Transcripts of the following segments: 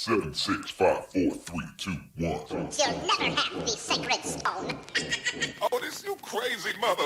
7, 6, 5, 4, 3, 2, 1. You'll never have the sacred stone. Oh, this you crazy mother.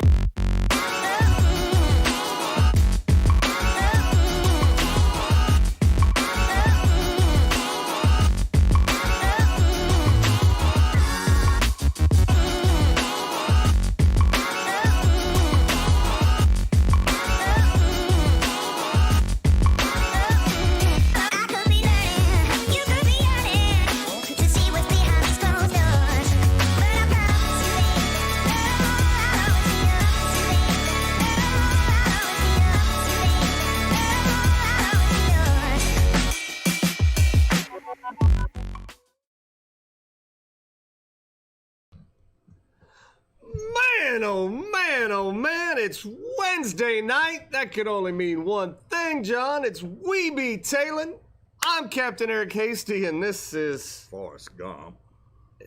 Oh man, it's Wednesday night. That could only mean one thing, John. It's We Be Tailin. I'm Captain Eric Hasty, and this is... Forrest Gump.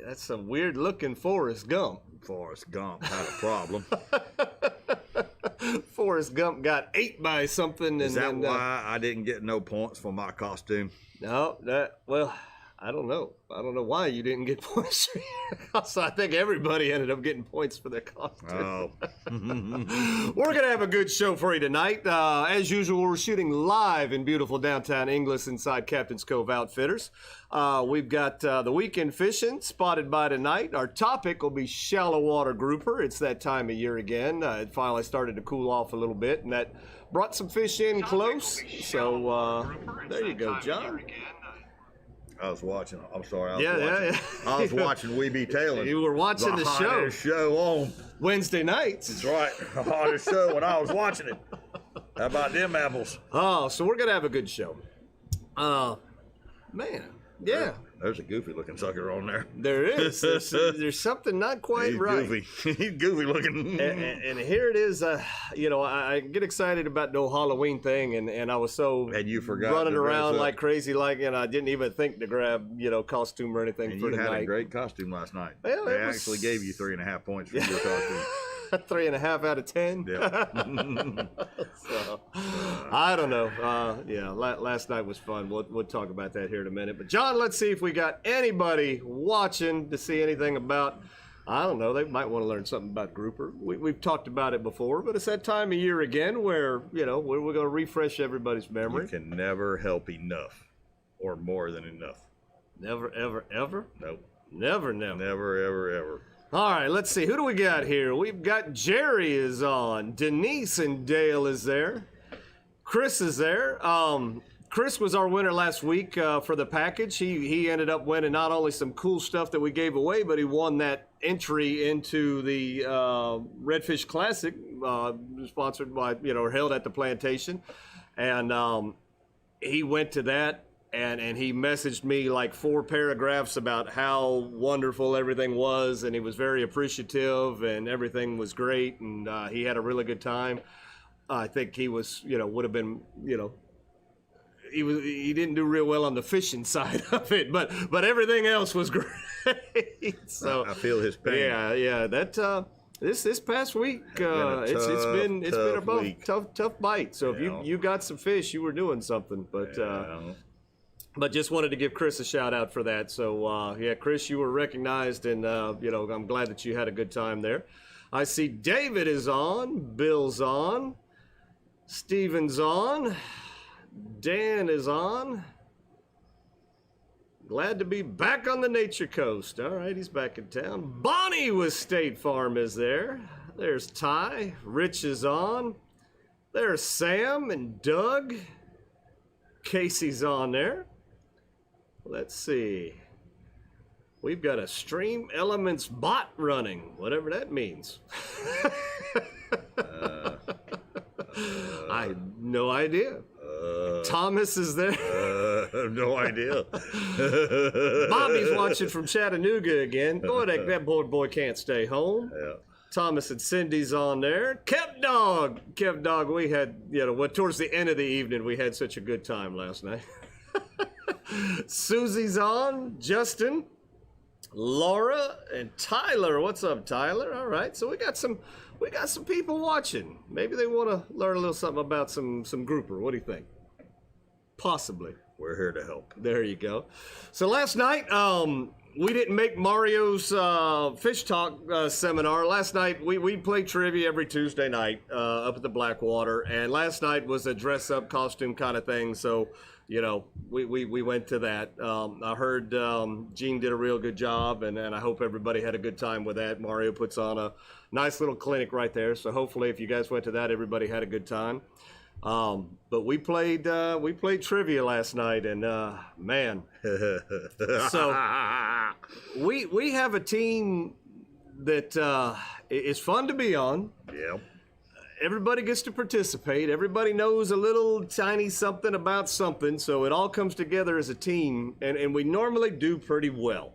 That's a weird-looking Forrest Gump. Forrest Gump had a problem. Forrest Gump got ate by something. Is that why I didn't get no points for my costume? No, well... I don't know. I don't know why you didn't get points. So I think everybody ended up getting points for their costume. Oh. We're going to have a good show for you tonight. As usual, we're shooting live in beautiful downtown Inglis inside Captain's Cove Outfitters. We've got the weekend fishing spotted by tonight. Our topic will be shallow water grouper. It's that time of year again. It finally started to cool off a little bit, and that brought some fish in close. So there you go, John. I was watching. I'm sorry. I was watching We Be Tailin. You were watching the show. Hottest show on Wednesday nights. That's right. The hottest show when I was watching it. How about them apples? Oh, so we're gonna have a good show. Man, yeah. There's a goofy looking sucker on there. There is. There's something not quite He's right. Goofy. He's goofy looking. And here it is. You know, I get excited about the whole Halloween thing, and I was so you forgot running around like crazy, and I didn't even think to grab costume or anything and for you tonight. had a great costume last night. Well, they actually gave you 3.5 points for your costume. 3.5 out of 10. Yeah. So, I don't know. Last night was fun. We'll talk about that here in a minute. But John, let's see if we got anybody watching to see anything about. I don't know. They might want to learn something about grouper. We've talked about it before, but it's that time of year again where we're going to refresh everybody's memory. You can never help enough, or more than enough. Never, ever, ever. Nope. Never. Never, ever, ever. All right, let's see. Who do we got here? We've got Jerry is on. Denise and Dale is there. Chris is there. Chris was our winner last week for the package. He ended up winning not only some cool stuff that we gave away, but he won that entry into the Redfish Classic, sponsored by, or held at the Plantation. And he went to that. And he messaged me like 4 paragraphs about how wonderful everything was, and he was very appreciative, and everything was great, and he had a really good time. I think he was, would have been, he didn't do real well on the fishing side of it, but everything else was great. So I feel his pain. Yeah. That this past week, it's been a tough bite. So if you got some fish, you were doing something, but. But just wanted to give Chris a shout out for that. So, Chris, you were recognized, and, I'm glad that you had a good time there. I see David is on, Bill's on, Steven's on, Dan is on. Glad to be back on the Nature Coast. All right, he's back in town. Bonnie with State Farm is there. There's Ty. Rich is on. There's Sam and Doug. Casey's on there. Let's see. We've got a Stream Elements bot running, whatever that means. I have no idea. Thomas is there. No idea. Bobby's watching from Chattanooga again. Boy, that boy can't stay home. Yeah. Thomas and Cindy's on there. Kev Dog, we had, towards the end of the evening, we had such a good time last night. Susie's on, Justin, Laura, and Tyler. What's up, Tyler? All right, so we got some people watching. Maybe they want to learn a little something about some grouper. What do you think? Possibly. We're here to help. There you go. So last night, we didn't make Mario's Fish Talk seminar. Last night, we play trivia every Tuesday night up at the Blackwater. And last night was a dress-up costume kind of thing. So, you know, we went to that. I heard Gene did a real good job, and I hope everybody had a good time with that. Mario puts on a nice little clinic right there. So hopefully if you guys went to that, everybody had a good time. But we played trivia last night, and man, so we have a team that is fun to be on. Yep. Everybody gets to participate. Everybody knows a little tiny something about something, so it all comes together as a team, and we normally do pretty well.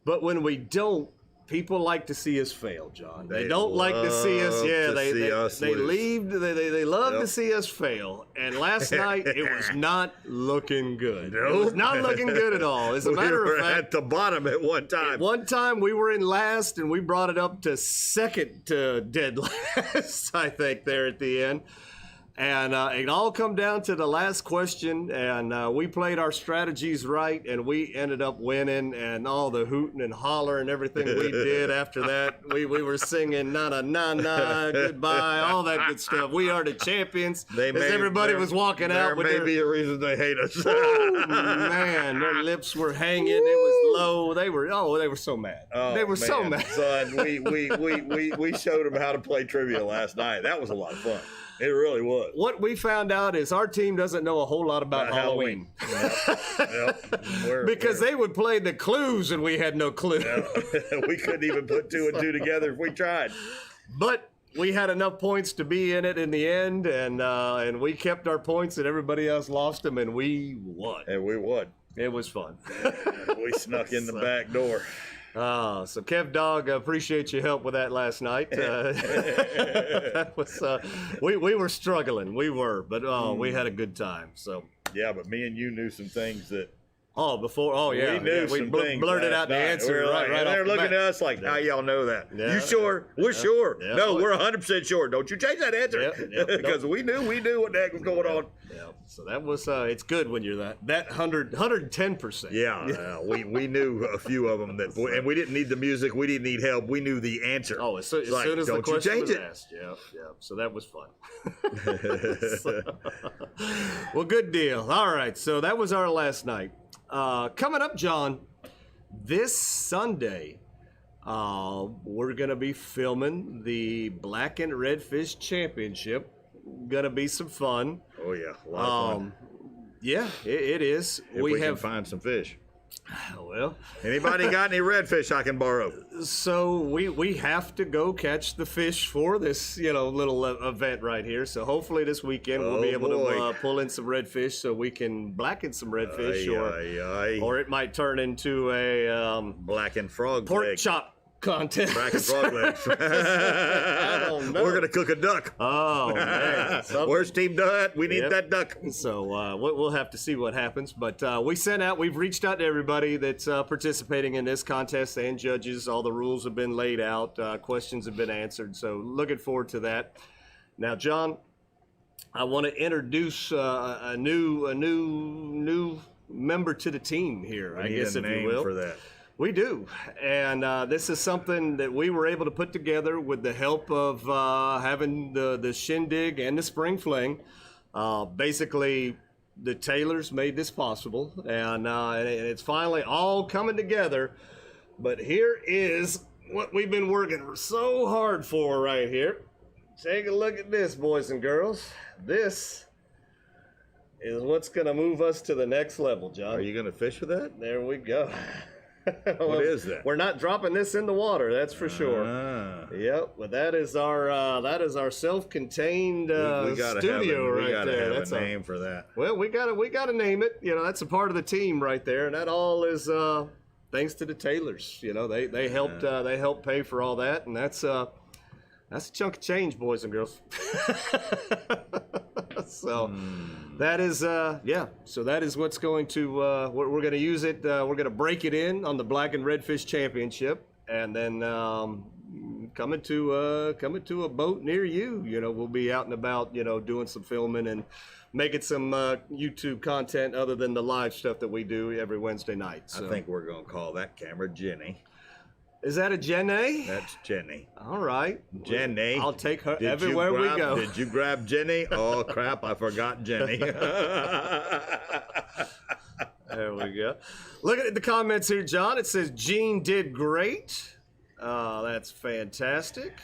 But when we don't, people like to see us fail, John. They don't like to see us. Yeah, they love to see us fail. And last night it was not looking good. No, it was not looking good at all. As a matter of fact, at the bottom at one time. At one time we were in last, and we brought it up to second to dead last. I think there at the end. And it all come down to the last question, and we played our strategies right, and we ended up winning, and all the hooting and holler and everything we did after that. We were singing na-na-na-na, goodbye, all that good stuff. We are the champions. As everybody was walking out. There may be a reason they hate us. Oh, man, their lips were hanging. It was low. They were so mad. Oh, they were so man, mad. Son, we showed them how to play trivia last night. That was a lot of fun. It really was. What we found out is our team doesn't know a whole lot about Halloween. Yep. Because they would play the clues and we had no clue. We couldn't even put two and two together if we tried. But we had enough points to be in it in the end, and we kept our points and everybody else lost them, and we won. And we won. It was fun. We snuck in the back door. So Kev Dog, appreciate your help with that last night. That was we were struggling, but we had a good time. So yeah, but me and you knew some things that. We knew some things. Blurted out the answer right and they're off the looking bat. at us like, how y'all know that? Yeah. You sure? We're sure. Yeah. No, we're 100% sure. Don't you change that answer? Because we knew what the heck was going on. Yeah. So that was it's good when you're that 110%. Yeah. We knew a few of them and we didn't need the music. We didn't need help. We knew the answer. Oh, as soon as the question was asked. Yeah. So that was fun. Well, good deal. All right. So that was our last night. Coming up, John, this Sunday, we're going to be filming the Black and Redfish Championship. Going to be some fun. Oh, yeah. A lot of fun. Yeah, it is. If we can find some fish. Well, anybody got any redfish I can borrow? So we have to go catch the fish for this, little event right here. So hopefully this weekend we'll be able to pull in some redfish so we can blacken some redfish, or it might turn into a blackened frog pork leg. chop contest. Blackened frog legs. I don't know. We're gonna cook a duck. Oh man! Where's Team Duck? We need that duck. So we'll have to see what happens. But we've reached out to everybody that's participating in this contest and judges. All the rules have been laid out. Questions have been answered. So looking forward to that. Now, John, I want to introduce a new member to the team here. I guess if you will. For that. We do, and this is something that we were able to put together with the help of having the shindig and the spring fling. Basically, the Taylors made this possible, and it's finally all coming together. But here is what we've been working so hard for right here. Take a look at this, boys and girls. This is what's going to move us to the next level, John. Are you going to fish with that? There we go. What is that? We're not dropping this in the water, that's for sure. Yep, but that is our self-contained studio right there. That's a name for that. Well, we gotta name it. That's a part of the team right there, and that all is thanks to the Taylors. They helped pay for all that, and that's a chunk of change, boys and girls. So that is so that is what's going to we're going to use it. We're going to break it in on the Black and Redfish Championship, and then coming to a boat near you. You know, we'll be out and about, you know, doing some filming and making some YouTube content other than the live stuff that we do every Wednesday night. So. I think we're going to call that camera Jenny. Is that a Jenny? That's Jenny. All right. Jenny. I'll take her everywhere we go. Did you grab Jenny? Oh, crap, I forgot Jenny. There we go. Looking at the comments here, John, it says Gene did great. That's fantastic.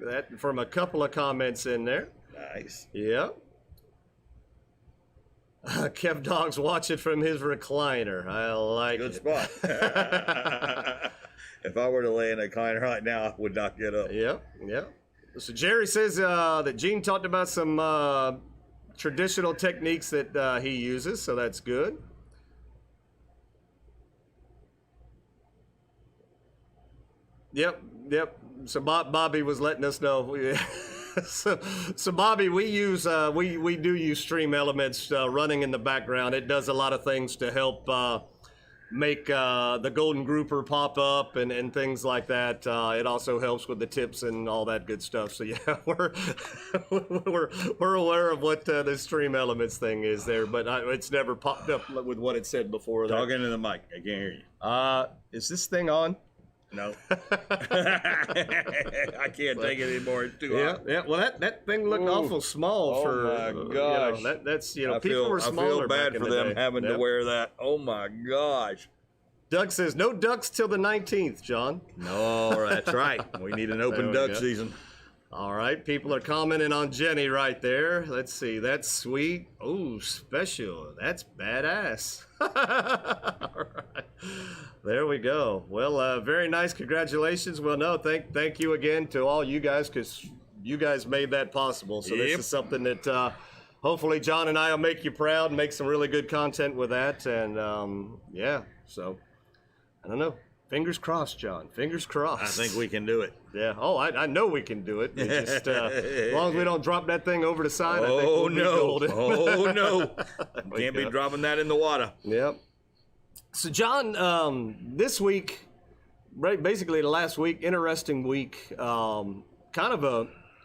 That from a couple of comments in there. Nice. Yep. Kev Dog's watching from his recliner. I like Good it. spot. If I were to lay in a recliner right now, I would not get up. Yep, yep. So Jerry says that Gene talked about some traditional techniques that he uses, so that's good. Yep, yep. So Bobby was letting us know. So Bobby, we use we do use Stream Elements running in the background. It does a lot of things to help make the golden grouper pop up and things like that. It also helps with the tips and all that good stuff. So yeah, we're aware of what the Stream Elements thing is there, but it's never popped up with what it said before. Talk into the mic. I can't hear you. Is this thing on? No. I can't take it anymore. It's too hot. Yeah. Well, that thing looked awful small for. Oh my gosh. You know, that's I people were smaller. I feel bad back in for the them day. having to wear that. Oh my gosh. Doug says no ducks till the 19th, John. No, that's right. We need an open There we duck go. season. All right, people are commenting on Jenny right there. Let's see, that's sweet. Oh, special. That's badass. All right. There we go. Well, very nice. Congratulations. Well, no, thank you again to all you guys, because you guys made that possible. So this is something that hopefully John and I will make you proud and make some really good content with that. And yeah, so I don't know. Fingers crossed, John. Fingers crossed. I think we can do it. Yeah. Oh, I know we can do it. We just, as long as we don't drop that thing over the side, I think Oh we'll be no. golden. Oh no. Can't be dropping that in the water. Yep. So, John, this week, right, basically the last week, interesting week. I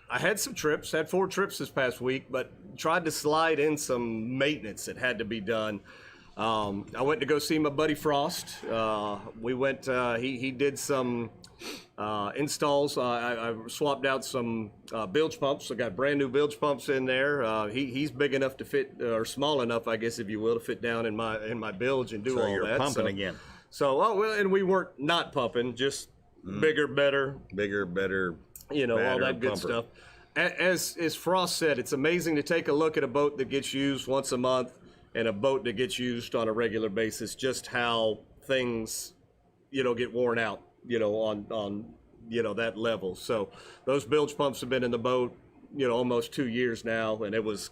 had some trips, had 4 trips this past week, but tried to slide in some maintenance that had to be done. I went to go see my buddy Frost. We went, he did some installs. I swapped out some bilge pumps. I got brand new bilge pumps in there. He's big enough to fit, or small enough, I guess, if you will, to fit down in my bilge and do So all you're that. pumping again. So, and we weren't not pumping, just bigger, better, Bigger, better. you know, all badder that good pumper. stuff. As Frost said, it's amazing to take a look at a boat that gets used once a month and a boat that gets used on a regular basis, just how things, you know, get worn out, you know, on you know, that level. So those bilge pumps have been in the boat, you know, almost 2 years now, and it was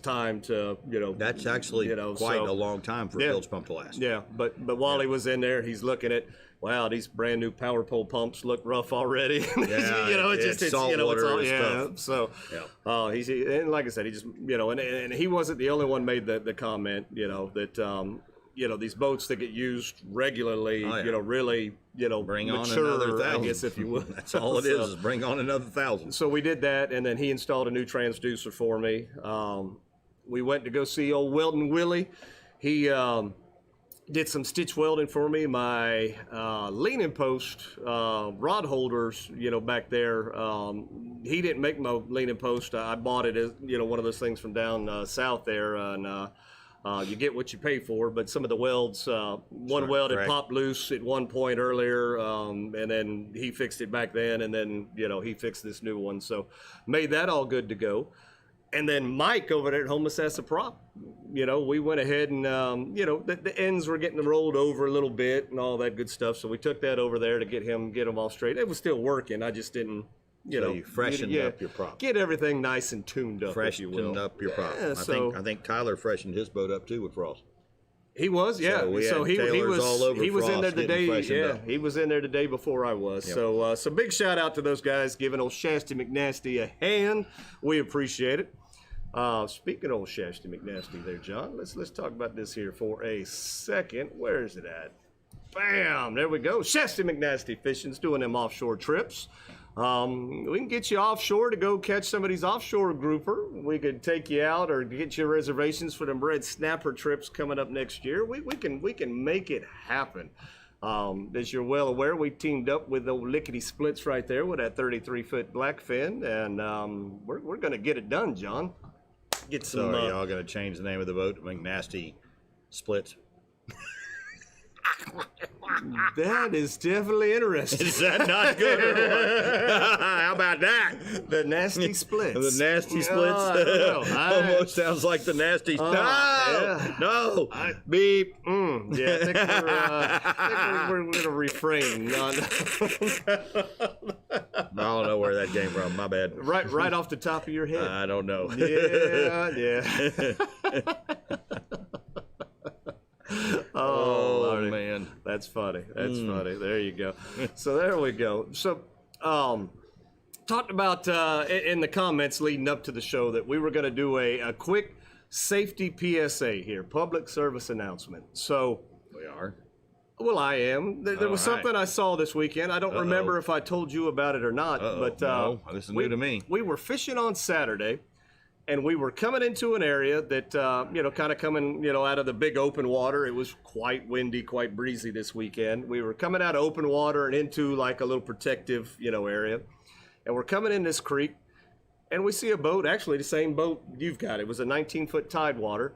time to, you know. That's actually you know, quite so- a long time for a Yeah. bilge pump to last. Yeah, but while he was in there, he's looking at, wow, these brand new power pole pumps look rough already. Yeah, you know, it's salt you know, water it's all, and yeah. stuff. So, and like I said, he just, you know, and he wasn't the only one made the comment, you know, that you know, these boats that get used regularly, you know, really, you know, Bring on mature, another 1,000. I guess, if you will. That's all it is bring on another 1,000. So we did that, and then he installed a new transducer for me. We went to go see old Weldon Willie. He did some stitch welding for me. My leaning post rod holders, you know, back there. He didn't make my leaning post. I bought it as, you know, one of those things from down south there, and you get what you pay for. But some of the welds, one weld had popped loose at one point earlier, and then he fixed it back then, and then, you know, he fixed this new one. So made that all good to go. And then Mike over there at Home Assassin Prop, you know, we went ahead and, you know, the ends were getting rolled over a little bit and all that good stuff. So we took that over there to get them all straight. It was still working. I just didn't, you know. You freshened up your prop. Get everything nice and tuned up, if you will. Freshened up your prop. Yeah, I think Tyler freshened his boat up too with Frost. He was, yeah. So we So had he tailors was all over he was in there Frost the getting day. freshened Yeah, up. he was in there the day before I was. Yep. So big shout out to those guys giving old Shasty McNasty a hand. We appreciate it. Speaking of old Shasty McNasty there, John, let's talk about this here for a second. Where is it at? Bam! There we go. Shasty McNasty Fishing's doing them offshore trips. We can get you offshore to go catch some of these offshore grouper. We could take you out or get you reservations for them red snapper trips coming up next year. We can make it happen. As you're well aware, we teamed up with old Lickety Splits right there with that 33-foot blackfin, and we're going to get it done, John. Get some. So y'all going to change the name of the boat to make Nasty Splits? That is definitely interesting. Is that not good or what? How about that? The Nasty Splits. The Nasty Splits? Almost sounds like the Nasty... No! Beep. Yeah, I think we're going to refrain. I don't know where that came from. My bad. Right off the top of your head. I don't know. Yeah. Oh man, that's funny. That's funny. There you go. So there we go. So, talked about in the comments leading up to the show that we were going to do a quick safety PSA here, public service announcement. So we are. Well, I am. There was something I saw this weekend. I don't remember if I told you about it or not, but no, this is new to me. We were fishing on Saturday. And we were coming into an area that, kind of coming, out of the big open water. It was quite windy, quite breezy this weekend. We were coming out of open water and into like a little protective, area. And we're coming in this creek and we see a boat, actually the same boat you've got. It was a 19-foot tidewater,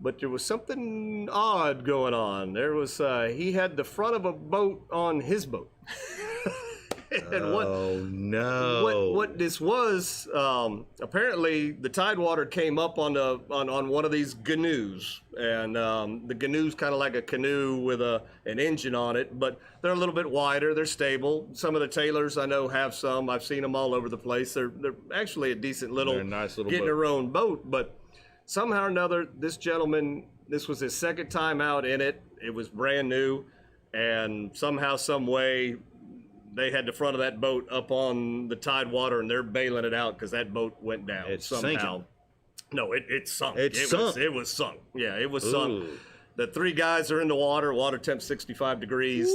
but there was something odd going on. There was, he had the front of a boat on his boat. And what this was, apparently the tidewater came up on one of these canoes, and the canoe's kind of like a canoe with an engine on it, but they're a little bit wider. They're stable. Some of the tailors I know have some. I've seen them all over the place. They're actually a decent little, nice little getting boat. their own boat, but somehow or another, this gentleman, this was his second time out in it. It was brand new, and somehow, some way, they had the front of that boat up on the tidewater, and they're bailing it out because that boat went down. It's somehow. sinking. No, it sunk. It sunk. It was sunk. Yeah, it was sunk. Ooh. The three guys are in the water temp 65 degrees.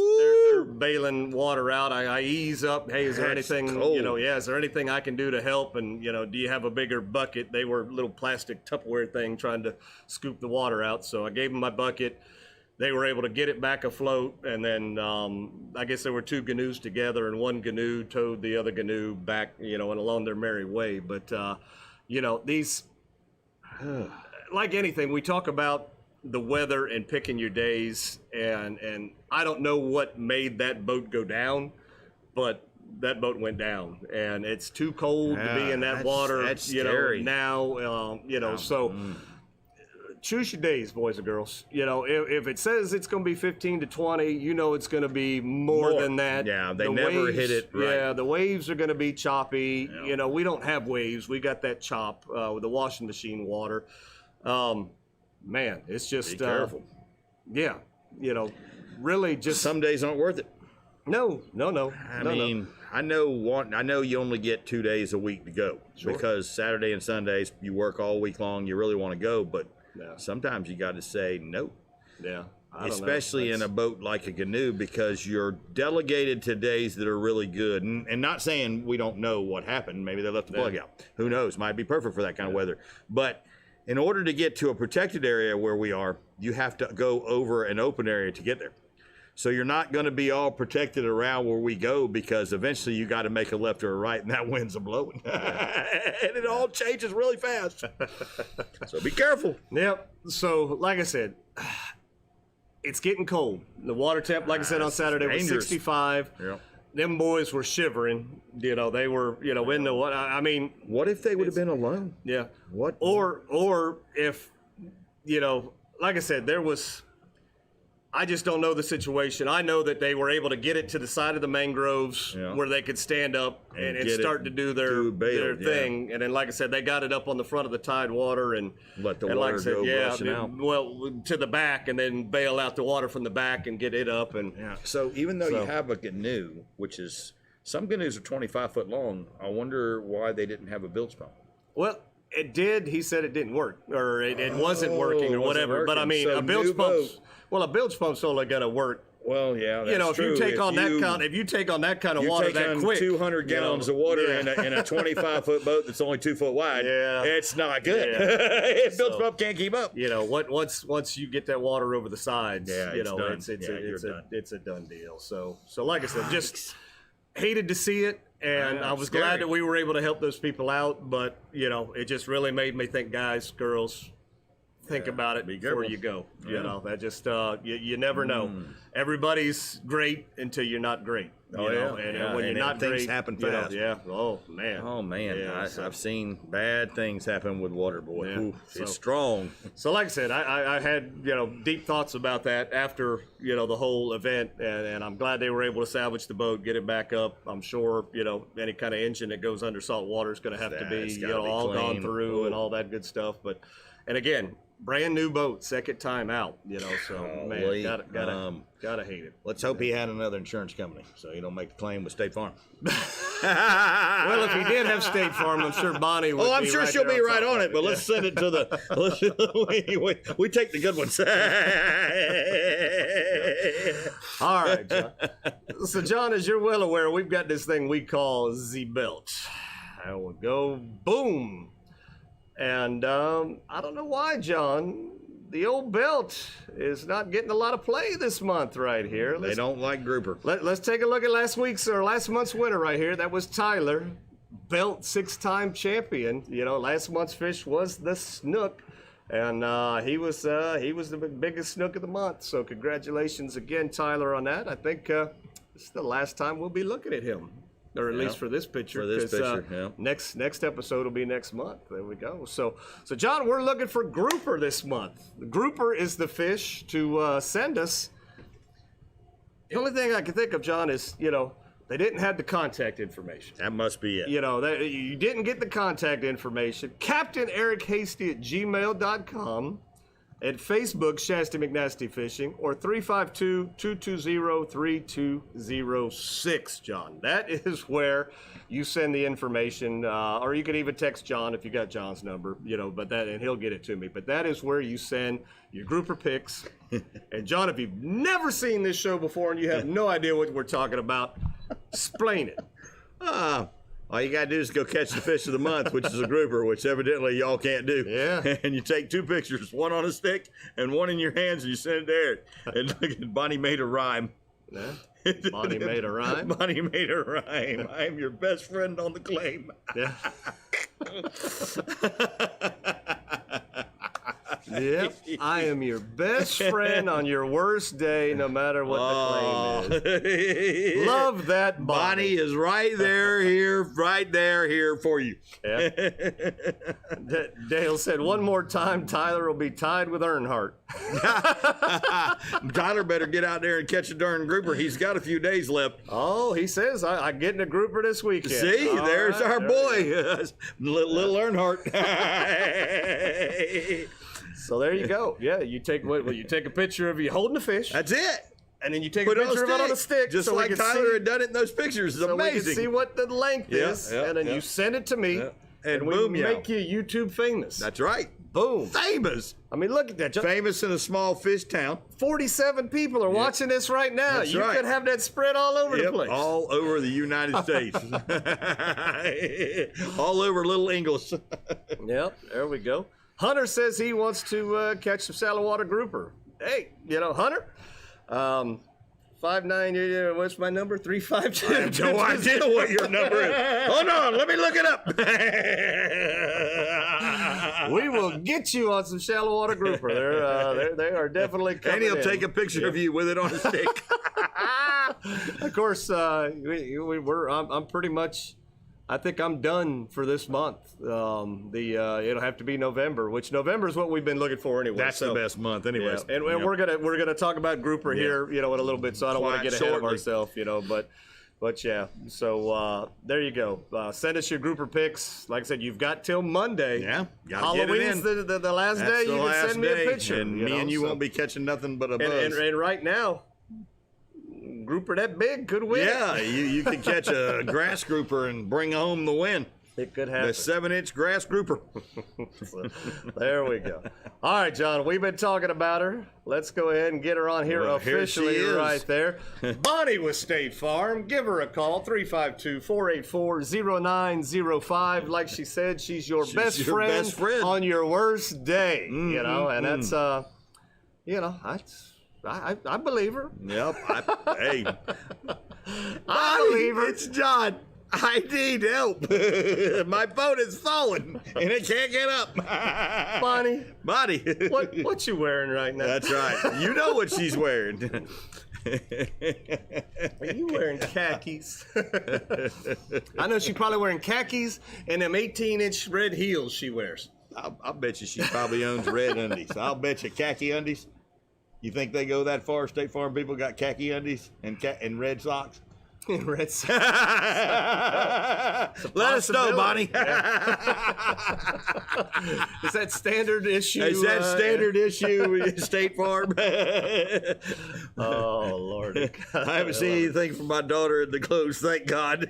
They're bailing water out. I ease up. Hey, is there That's anything, cold. is there anything I can do to help? And, do you have a bigger bucket? They were a little plastic Tupperware thing trying to scoop the water out. So I gave them my bucket. They were able to get it back afloat, and then I guess there were two canoes together, and one canoe towed the other canoe back, and along their merry way. But, these, like anything, we talk about the weather and picking your days, and I don't know what made that boat go down, but that boat went down, and it's too cold to be in that water, that's scary. now, so... Choose your days, boys and girls. If it says it's going to be 15 to 20, it's going to be more than that. Yeah, they never hit it right. Yeah, the waves are going to be choppy. Yeah. We don't have waves. We got that chop with the washing machine water. Man, it's just... Be careful. Yeah, really just... Some days aren't worth it. No. I mean, I know you only get 2 days a week to go. Sure. Because Saturday and Sundays, you work all week long. You really want to go, but... Yeah. Sometimes you got to say no. Yeah. Especially in a boat like a canoe, because you're delegated to days that are really good. And not saying we don't know what happened. Maybe they left the plug out. Who knows? Might be perfect for that kind of weather. But in order to get to a protected area where we are, you have to go over an open area to get there. So you're not going to be all protected around where we go, because eventually you got to make a left or a right, and that wind's a blowing. And it all changes really fast. So be careful. Yep. So, like I said, it's getting cold. The water temp, like I said, on Saturday was 65. Yep. Them boys were shivering. They were, in the water. I mean, what if they would have been alone? Yeah. What? Or if, like I said, there was... I just don't know the situation. I know that they were able to get it to the side of the mangroves where they could stand up and start to do their thing. And then, like I said, they got it up on the front of the tidewater and let the water go rushing out. Well, to the back, and then bail out the water from the back and get it up. And So even though you have a canoe, which is, some canoes are 25 foot long, I wonder why they didn't have a bilge pump. Well, it did. He said it didn't work, or it wasn't working, or whatever. But I mean, So a bilge new pump. boat. Well, a bilge pump's only going to work Well, yeah, that's You know, if true. you take on that kind of water take that on quick, 200 gallons of water yeah. in a 25-foot boat that's only 2 foot wide, Yeah. it's not good. Yeah. It builds up, can't keep up. You know, once you get that water over the sides, Yeah, you it's know, done. it's a done deal. So like I said, just hated to see it, and I was scary. glad that we were able to help those people out. But you know, it just really made me think, guys, girls, think about it before you go. Yeah. You know, that just you never know. Everybody's great until you're not great. Oh, you know? yeah. And Yeah, when you're and not things great, happen you know, fast. yeah. Oh man. Oh man, Yeah, I've seen bad things happen with water, boy. Yeah. Ooh, So- it's strong. So, like I said, I had deep thoughts about that after the whole event, and I'm glad they were able to salvage the boat, get it back up. I'm sure any kind of engine that goes under salt water is going to have to That's be gotta be all gone clean. through and Ooh. all that good stuff. And again, brand new boat, second time out. So Golly. man, gotta hate it. Let's hope he had another insurance company so he don't make the claim with State Farm. Well, if he did have State Farm, I'm sure Bonnie would. Oh, I'm be sure right she'll there be right top on of it, but let's send it to the. we take the good ones. All right, John. So, John, as you're well aware, we've got this thing we call the belt. I will go boom. And I don't know why, John. The old belt is not getting a lot of play this month right here. They don't like grouper. Let's take a look at last month's winner right here. That was Tyler, belt 6-time champion. Last month's fish was the snook. And he was the biggest snook of the month. So congratulations again, Tyler, on that. I think this is the last time we'll be looking at him, or at least for this picture. For this 'cause, picture, yeah. Next episode will be next month. There we go. So John, we're looking for grouper this month. The grouper is the fish to send us. The only thing I can think of, John, is they didn't have the contact information. That must be it. You didn't get the contact information. Captain Eric Hasty at gmail.com, at Facebook, Shasta McNasty Fishing, or 352-220-3206, John. That is where you send the information, or you can even text John if you got John's number, and he'll get it to me. But that is where you send your grouper pics. And John, if you've never seen this show before and you have no idea what we're talking about, explain it. All you gotta do is go catch the fish of the month, which is a grouper, which evidently y'all can't do. Yeah. And you take 2 pictures, one on a stick and one in your hands, and you send it to Eric. And look at Bonnie made a rhyme. Yeah. Bonnie made a rhyme. Bonnie made a rhyme. I am your best friend on the claim. Yeah. Yep. I am your best friend on your worst day, no matter what the claim is. Love that, Bonnie is right there, here for you. Yeah. Dale said, one more time, Tyler will be tied with Earnhardt. Tyler better get out there and catch a darn grouper. He's got a few days left. Oh, he says, I get in a grouper this weekend. See, All there's right, our there boy, little Earnhardt. So there you go. Yeah, you take a picture of you holding the fish. That's it. And then you take Put a it on picture of it on a stick. just so we like can Tyler see, had done it in those pictures. It's so we amazing. can see what the length Yeah, is. yeah, and then yeah. you send it to me. Yeah. And we boom, yeah. make you YouTube famous. That's right. Boom. Famous. I mean, look at that. Just Famous in a small fish town. 47 people are watching this right now. That's you right. could have that spread all over the place. All over the United States. All over Little English. Yep, there we go. Hunter says he wants to catch some shallow water grouper. Hey, Hunter, 59, what's my number? 352. I have no idea what your number is. Hold on, let me look it up. We will get you on some shallow water grouper. They are definitely And coming he'll in. take a picture of you with it on a stick. Of course, I'm pretty much. I think I'm done for this month. It'll have to be November, which November is what we've been looking for anyway. That's the best month, anyways. Yeah. And we're gonna talk about grouper here, in a little bit. So I don't want to Quite get ahead of shortly. ourselves, but yeah. So there you go. Send us your grouper pics. Like I said, you've got till Monday. Yeah, gotta get it Halloween's in. the last That's day. the You can last send me day, a picture. and me and you won't be catching nothing but a buzz. And right now, grouper that big could win. Yeah, you can catch a grass grouper and bring home the win. It could happen. The 7-inch grass grouper. There we go. All right, John, we've been talking about her. Let's go ahead and get her on here Well, here officially she is. right there. Bonnie with State Farm. Give her a call, 352-484-0905. Like she said, she's your best your friend best friend. on your worst day. You know, and that's, you know, I believe her. Yep. Hey. I believe her. It's John. I need help. My boat is falling and it can't get up. Bonnie, what you wearing right now? That's right. You know what she's wearing. Are you wearing khakis? I know she's probably wearing khakis and them 18-inch red heels she wears. I'll bet you she probably owns red undies. I'll bet you khaki undies. You think they go that far? State Farm people got khaki undies and red socks? Red socks. Let us know, Bonnie. Is that standard issue? Is that standard issue State Farm? Oh, Lord. I haven't seen anything from my daughter in the clothes, thank God.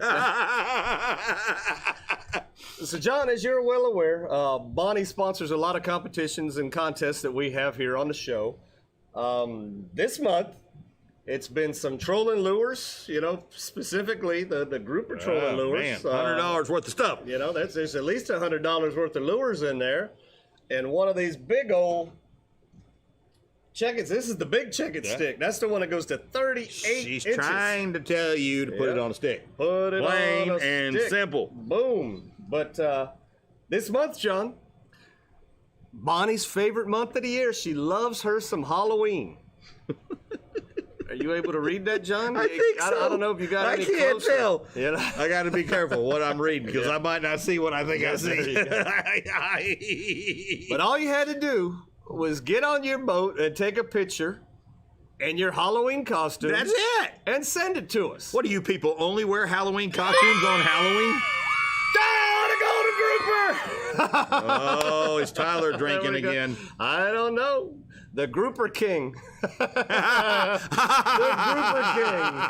So, John, as you're well aware, Bonnie sponsors a lot of competitions and contests that we have here on the show. This month, it's been some trolling lures, you know, specifically the grouper trolling lures. Man, $100 worth of stuff. You know, there's at least $100 worth of lures in there. And one of these big old check-its, this is the big check-it stick. That's the one that goes to 38 She's inches. trying to tell you to put it on a stick. Put it Plain on a and stick. simple. Boom. But this month, John, Bonnie's favorite month of the year. She loves her some Halloween. Are you able to read that, John? I think so. I don't know if you got any I can't closer. tell. You know? I got to be careful what I'm reading because I might not see what I think I There see. you But all you had to do was get on your boat and take a picture in your Halloween costume. That's it. And send it to us. What do you people only wear Halloween costumes on Halloween? Down to Golden Grouper! Oh, is Tyler drinking There we go. again? I don't know. The Grouper King. The Grouper King.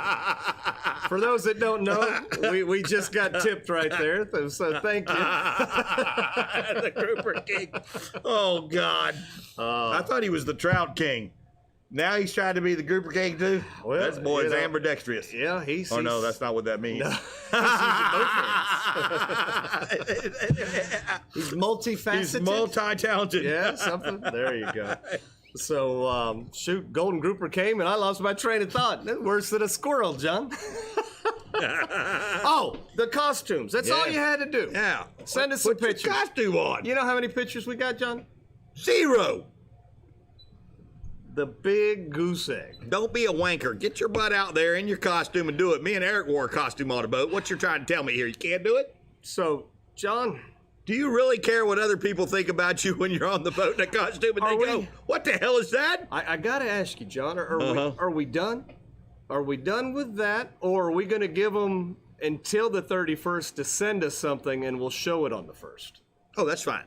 For those that don't know, we just got tipped right there, so thank you. The Grouper King. Oh, God. I thought he was the Trout King. Now he's trying to be the Grouper King, too? Well, That's boys you know, ambidextrous. Yeah, he's. Oh, no, that's not what that means. No. He's multifaceted. He's multi-talented. Yeah, something. There you go. So, shoot, Golden Grouper came and I lost my train of thought. That's worse than a squirrel, John. Oh, the costumes. That's all Yeah. you had to do. Yeah. Send us some Put your pictures. costume on. You know how many pictures we got, John? 0. The big goose egg. Don't be a wanker. Get your butt out there in your costume and do it. Me and Eric wore a costume on a boat. What you're trying to tell me here? You can't do it? So, John, Do you really care what other people think about you when you're on the boat in a costume and Are they go, we- what the hell is that? I gotta ask you, John, are Uh-huh. we done? Are we done with that, or are we gonna give them until the 31st to send us something and we'll show it on the 1st? Oh, that's fine.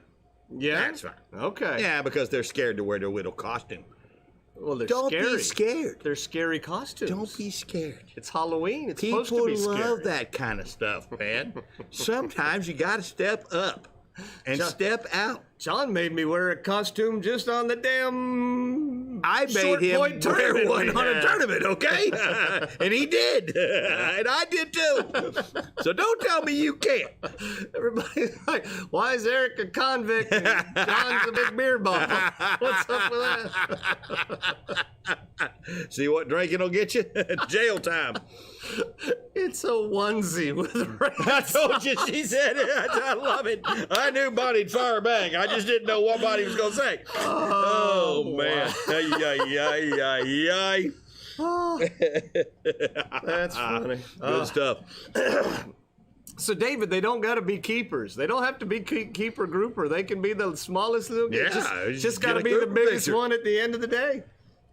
Yeah, That's fine. Okay. Yeah, because they're scared to wear their little costume. Well, they're Don't scary. be scared. They're scary costumes. Don't be scared. It's Halloween. It's People supposed to be scary. love that kind of stuff, man. Sometimes you got to step up and step out. John made me wear a costume just on the damn. I made short him point wear tournament one we on a had. tournament, okay? And he did. And I did too. So don't tell me you can't. Everybody's like, "Why is Eric a convict and John's a big beer bottle? What's up with that?" See what drinking will get you? Jail time. It's a onesie with red. I told you, she said it. I love it. I knew Bonnie'd fire back. I just didn't know what Bonnie was going to say. Oh, man. Ay, ay, ay, ay, ay. That's funny. Good stuff. So, David, they don't got to be keepers. They don't have to be keeper grouper. They can be the smallest little. Yeah, just got get to a be the group biggest picture. one at the end of the day.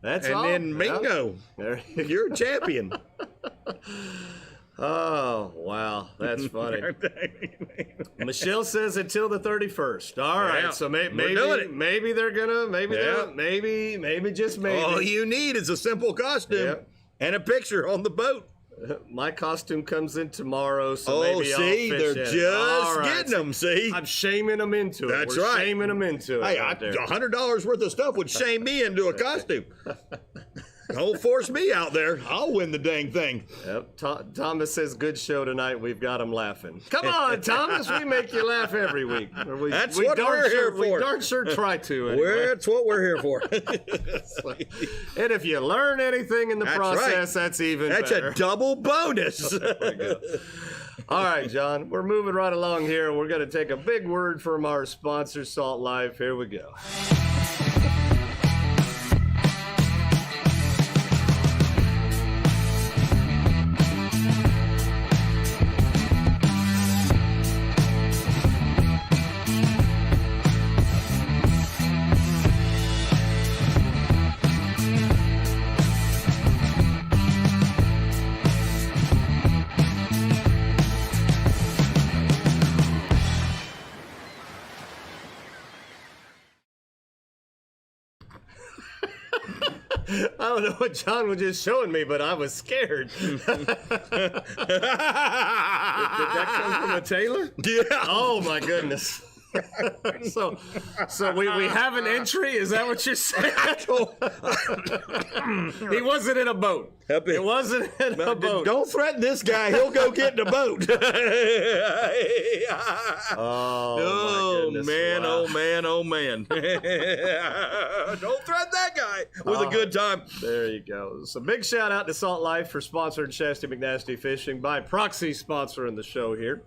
That's And all. then Mingo, There you go. you're a champion. Oh, wow. That's funny. Michelle says until the 31st. All right. Yeah, So we're doing it. maybe they're going to, Yeah. maybe just maybe. All you need is a simple costume Yep. and a picture on the boat. My costume comes in tomorrow, so Oh, maybe see, I'll they're fish just in. getting them. See, I'm shaming them into it. That's We're right. Shaming them into it. hey, right there. $100 worth of stuff would shame me into a costume. Don't force me out there. I'll win the dang thing. Yep. Thomas says, good show tonight. We've got him laughing. Come on, Thomas. We make you laugh every week. That's what we're here for. We darn sure try to. Anyway. That's what we're here for. And if you learn anything in the That's process, right. that's even That's better. a double bonus. All right, John. We're moving right along here. We're going to take a big word from our sponsor, Salt Life. Here we go. I don't know what John was just showing me, but I was scared. Did that come from a tailor? Yeah. Oh my goodness. so we have an entry? Is that what you're saying? He wasn't in a boat. It wasn't in a boat. Don't threaten this guy. He'll go get in a boat. Oh, my goodness. Man, Wow. oh man, oh man. Don't threaten that guy with a good time. There you go. So big shout out to Salt Life for sponsoring Shasty McNasty Fishing, by proxy sponsoring the show here.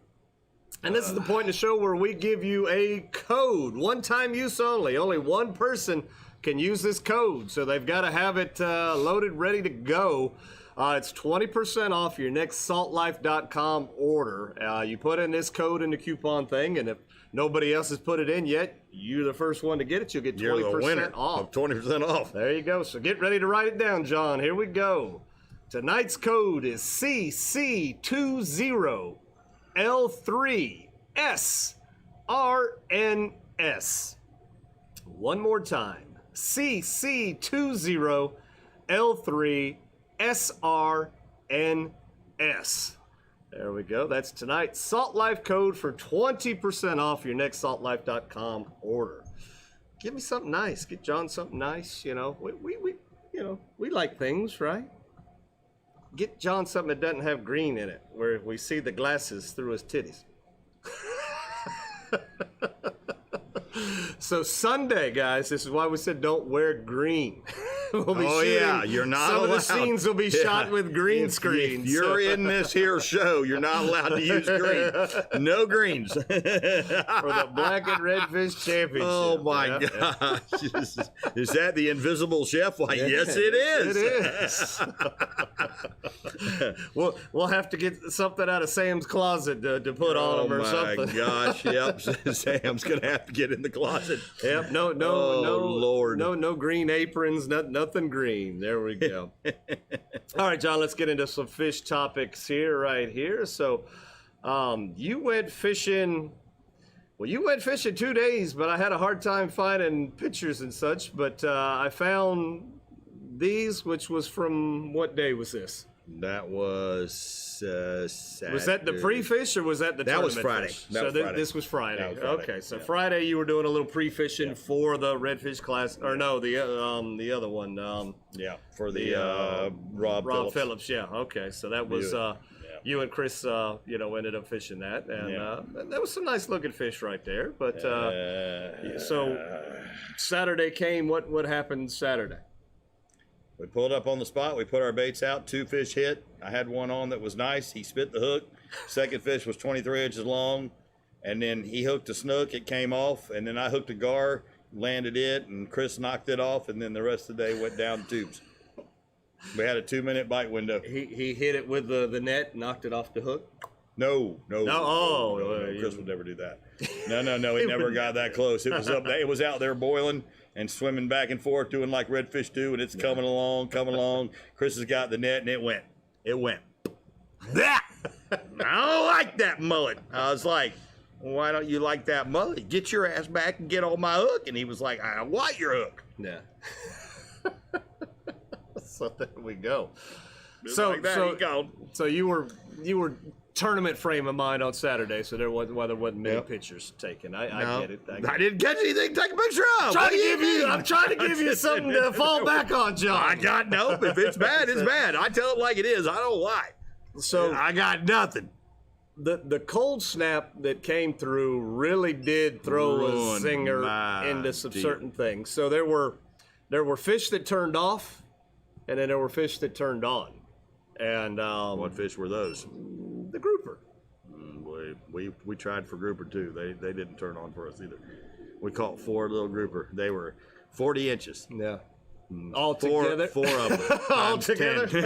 And this is the point in the show where we give you a code, one-time use only. Only one person can use this code, so they've got to have it loaded, ready to go. It's 20% off your next saltlife.com order. You put in this code in the coupon thing, and if nobody else has put it in yet, you're the first one to get it. You'll get 20% You're the winner off. of 20% off. There you go. So get ready to write it down, John. Here we go. Tonight's code is CC20L3SRNS. One more time. CC20L3SRNS. There we go. That's tonight's Salt Life code for 20% off your next saltlife.com order. Give me something nice. Get John something nice. You know, we like things, right? Get John something that doesn't have green in it, where we see the glasses through his titties. So Sunday, guys, this is why we said don't wear green. We'll be shooting- you're not Some allowed. of the scenes will be shot with green screens. If you're in this here show, you're not allowed to use green. No greens. For the Black and Redfish Championship. Oh my Yep, yep. gosh. Is that the invisible chef? Why, yes, it is. It is. We'll have to get something out of Sam's closet to put on him or something. Oh my gosh. Yep. Sam's going to have to get in the closet. Yep. No, Lord. no green aprons. Nothing green. There we go. All right, John. Let's get into some fish topics right here. So, you went fishing. Well, you went fishing 2 days, but I had a hard time finding pictures and such. But I found these, which was from what day was this? That was Saturday. Was that the pre-fish or was that the That was tournament Friday. fish? That So was Friday. this was Friday. That was Friday. Okay, so Yeah. Friday you were doing a little pre-fishing for the redfish class, or no, the other one, Yeah, for the Rob Phillips. Yeah. Okay, so that was you and Chris, ended up fishing that, and that was some nice looking fish right there. But so Saturday came. What happened Saturday? We pulled up on the spot. We put our baits out. 2 fish hit. I had one on that was nice. He spit the hook. Second fish was 23 inches long. And then he hooked a snook. It came off. And then I hooked a gar, landed it, and Chris knocked it off. And then the rest of the day went down the tubes. We had a 2-minute bite window. He hit it with the net, knocked it off the hook. No. Oh, Chris would never do that. No. He never got that close. It was up there. It was out there boiling and swimming back and forth, doing like redfish do, and it's coming along. Chris has got the net, and it went. That. I don't like that mullet. I was like, why don't you like that mullet? Get your ass back and get on my hook. And he was like, I want your hook. Yeah. So there we go. Just So, like that, so, he called. so you were tournament frame of mind on Saturday, so there wasn't many Yep. pictures taken. I No, get it. I didn't catch anything to take a picture of. I'm trying to give you something to fall back on, John. I got nope. If it's bad, it's bad. I tell it like it is. I don't lie. So I got nothing. the cold snap that came through really did throw a Ruined zinger my into some deal. certain things. So there were fish that turned off, and then there were fish that turned on. And What fish were those? the grouper. We tried for grouper too. They didn't turn on for us either. We caught 4 little grouper. They were 40 inches. Yeah. All Four together. of them. All times together? 10.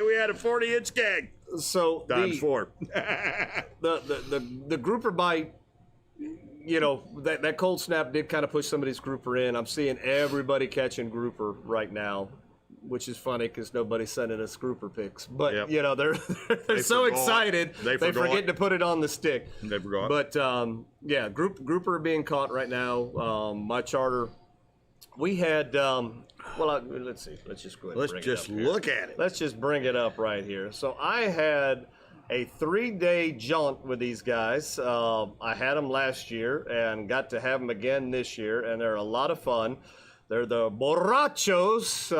We had a 40-inch gag. So Times 4. the grouper bite, you know, that cold snap did kind of push some of these grouper in. I'm seeing everybody catching grouper right now, which is funny because nobody's sending us grouper pics. But Yep. you know, they're so forgot. excited They they forgot. forget to put it on the stick. They forgot. But yeah, grouper are being caught right now. My charter, we had. Let's see. Let's just go ahead. Let's and bring just it up here. look at it. Let's just bring it up right here. So I had a 3-day jaunt with these guys. I had them last year and got to have them again this year, and they're a lot of fun. They're the borrachos.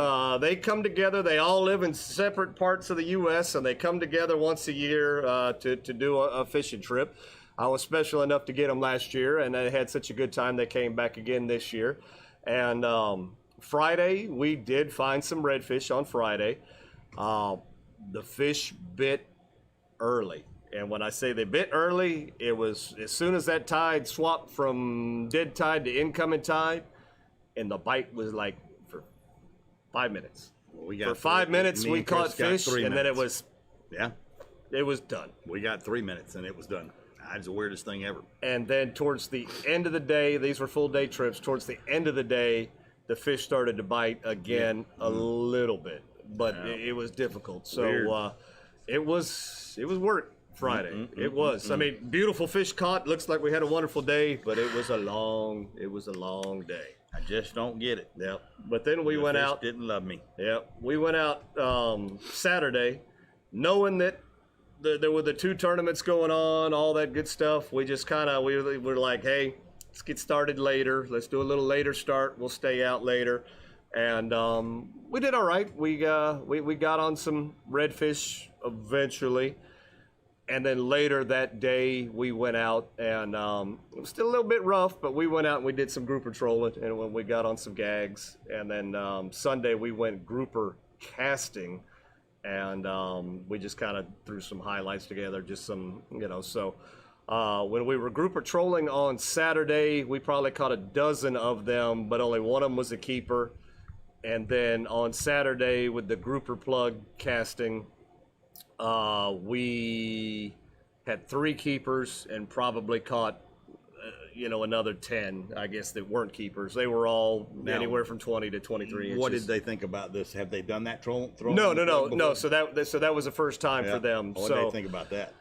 They come together. They all live in separate parts of the U.S., and they come together once a year to do a fishing trip. I was special enough to get them last year, and they had such a good time they came back again this year. And Friday, we did find some redfish on Friday. The fish bit early. And when I say they bit early, it was as soon as that tide swapped from dead tide to incoming tide, and the bite was like for 5 minutes. We got For 5 minutes, me we and Chris caught got fish, 3 and then it minutes. was done. We got 3 minutes and it was done. That's the weirdest thing ever. And then towards the end of the day, these were full day trips. Towards the end of the day, the fish started to bite again a little bit, but it was difficult. Weird. So it was work Friday. It was. I mean, beautiful fish caught. Looks like we had a wonderful day, but it was a long day. I just don't get it. Yep. But then we went Fish out. Didn't love me. Yep. We went out Saturday, knowing that there were the 2 tournaments going on, all that good stuff. We just kind of we were like, hey, let's get started later. Let's do a little later start. We'll stay out later, and we did all right. We got on some redfish eventually, and then later that day we went out, and it was still a little bit rough, but we went out and we did some grouper trolling, and when we got on some gags, and then Sunday we went grouper casting. And we just kind of threw some highlights together, just some, you know. So when we were grouper trolling on Saturday, we probably caught a dozen of them, but only one of them was a keeper. And then on Saturday with the grouper plug casting, we had 3 keepers and probably caught, another 10, I guess, that weren't keepers. They were all anywhere from 20 to 23 inches. What did they think about this? Have they done that throwing? No. before? So that was the first time for them. What So did they think about that?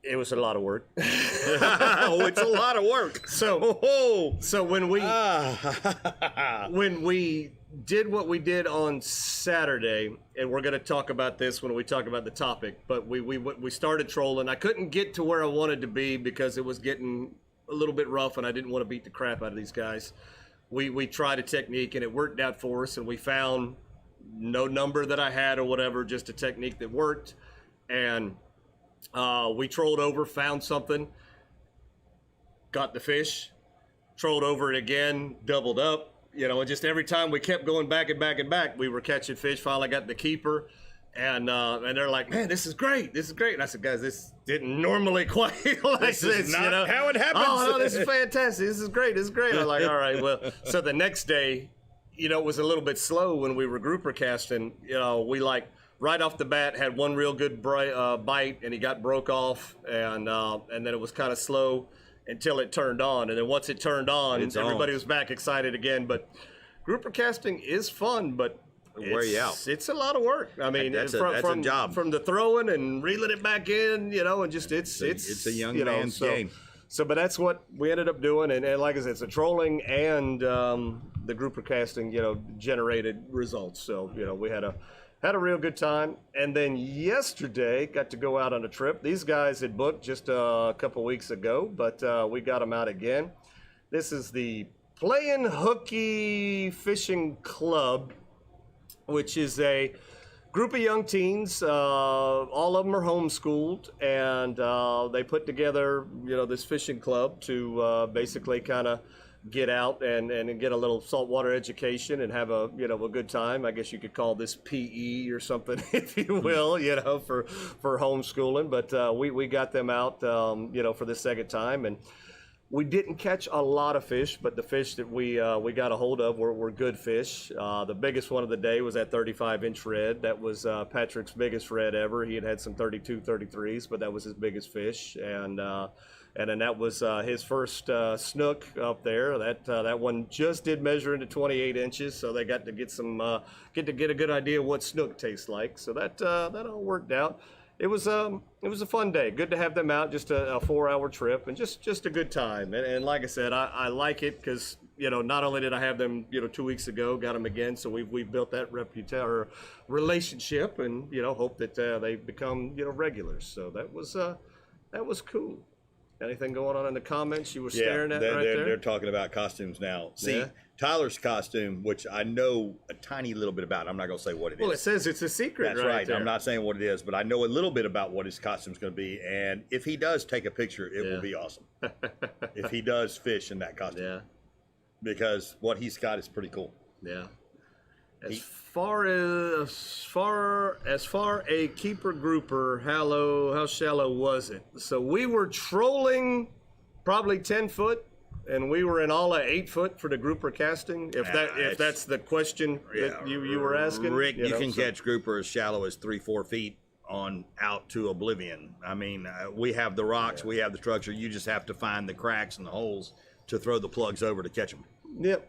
it was a lot of work. Oh, it's a lot of work. So when we Ah. when we did what we did on Saturday, and we're going to talk about this when we talk about the topic, but we started trolling. I couldn't get to where I wanted to be because it was getting a little bit rough, and I didn't want to beat the crap out of these guys. We tried a technique, and it worked out for us, and we found no number that I had or whatever, just a technique that worked. And we trolled over, found something, got the fish, trolled over it again, doubled up, and just every time we kept going back and back and back, we were catching fish. Finally got the keeper, and they're like, man, this is great. And I said, guys, this didn't normally quite like this. Is not how it happens. Oh, no, this is fantastic. This is great. I'm like, all right, well. So the next day, it was a little bit slow when we were grouper casting. We right off the bat had one real good bite, and he got broke off, and then it was kind of slow until it turned on. And then once it turned on, everybody was back excited again. But grouper casting is fun, but wear you out. It's a lot of work. I mean, that's a job. From the throwing and reeling it back in, and just it's a young man's game. So, but that's what we ended up doing, and like I said, it's the trolling and the grouper casting, generated results. So, we had had a real good time. And then yesterday, got to go out on a trip. These guys had booked just a couple weeks ago, but we got them out again. This is the Playin' Hooky Fishing Club, which is a group of young teens. All of them are homeschooled, and they put together, this fishing club to basically kind of get out and get a little saltwater education and have a good time. I guess you could call this PE or something, if you will, for homeschooling. But we got them out, for the second time, and we didn't catch a lot of fish, but the fish that we got a hold of were good fish. The biggest one of the day was that 35-inch red. That was Patrick's biggest red ever. He had some 32, 33s, but that was his biggest fish. And then that was his first snook up there. That one just did measure into 28 inches, so they got to get get a good idea of what snook tastes like. So that all worked out. It was a fun day. Good to have them out. Just a 4-hour trip, and just a good time. And like I said, I like it because not only did I have them 2 weeks ago, got them again. So we've built that relationship, and hope that they become regulars. So that was cool. Anything going on in the comments you were staring at right there? They're talking about costumes now. See, Tyler's costume, which I know a tiny little bit about. I'm not going to say what it is. Well, it says it's a secret. That's right. I'm not saying what it is, but I know a little bit about what his costume's going to be. And if he does take a picture, it will be awesome. If he does fish in that costume. Yeah. Because what he's got is pretty cool. Yeah. As far a keeper grouper, how shallow was it? So we were trolling probably 10 foot, and we were in all of 8 foot for the grouper casting. If that's the question that you were asking, Rick, you can catch grouper as shallow as 3-4 feet on out to oblivion. I mean, we have the rocks, we have the structure. You just have to find the cracks and the holes to throw the plugs over to catch them. Yep.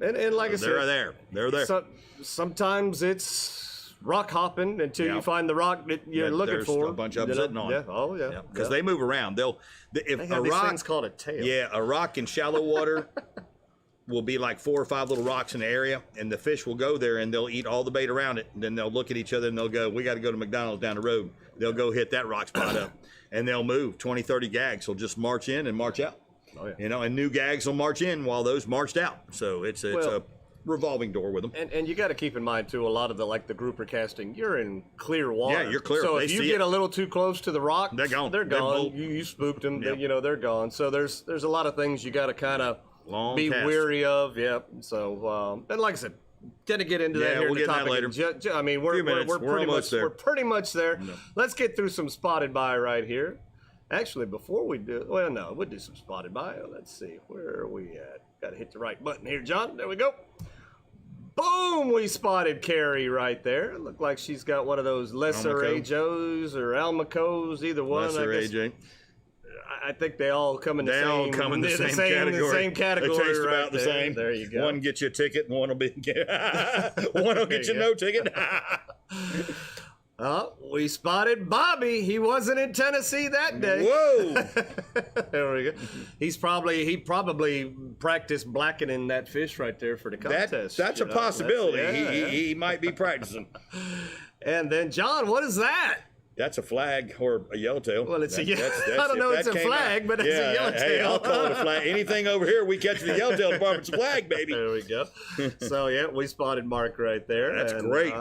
And like I said, they're there. So, sometimes it's rock hopping until you find the rock that you're looking for. There's a bunch of them sitting on. Yeah. Oh, yeah. Because they move around. They have these things called a tail. Yeah, a rock in shallow water will be like 4 or 5 little rocks in the area, and the fish will go there and they'll eat all the bait around it. And then they'll look at each other and they'll go, we got to go to McDonald's down the road. They'll go hit that rock spot up, and they'll move. 20, 30 gags will just march in and march out. Oh, yeah. And new gags will march in while those marched out. So it's a revolving door with them. And you got to keep in mind too, a lot of the grouper casting, you're in clear water. Yeah, you're clear. So if you get a little too close to the rock, they're gone. They're gone. You spooked them. Yep. They're gone. So there's a lot of things you got to kind of be weary of. Yep. So and like I said, gonna get into that here. We'll get that later. I mean, we're pretty much there. No. Let's get through some spotted by right here. Actually, before we do, we'll do some spotted by. Let's see, where are we at? Got to hit the right button here, John. There we go. Boom! We spotted Karrie right there. Looked like she's got one of those lesser AJOs or Almacos, either one. Lesser AJ. I think they all come in the same category. The same category. They taste about the same. There you go. One gets you a ticket, and one will get you no ticket. We spotted Bobby. He wasn't in Tennessee that day. Whoa! There we go. He probably practiced blackening that fish right there for the contest. That's a possibility. He might be practicing. And then, John, what is that? That's a flag or a yellowtail. Well, it's I don't know. It's a flag, but it's a yellowtail. Hey, I'll call it a flag. Anything over here, we catch the yellowtail department's a flag, baby. There we go. So we spotted Mark right there. That's great.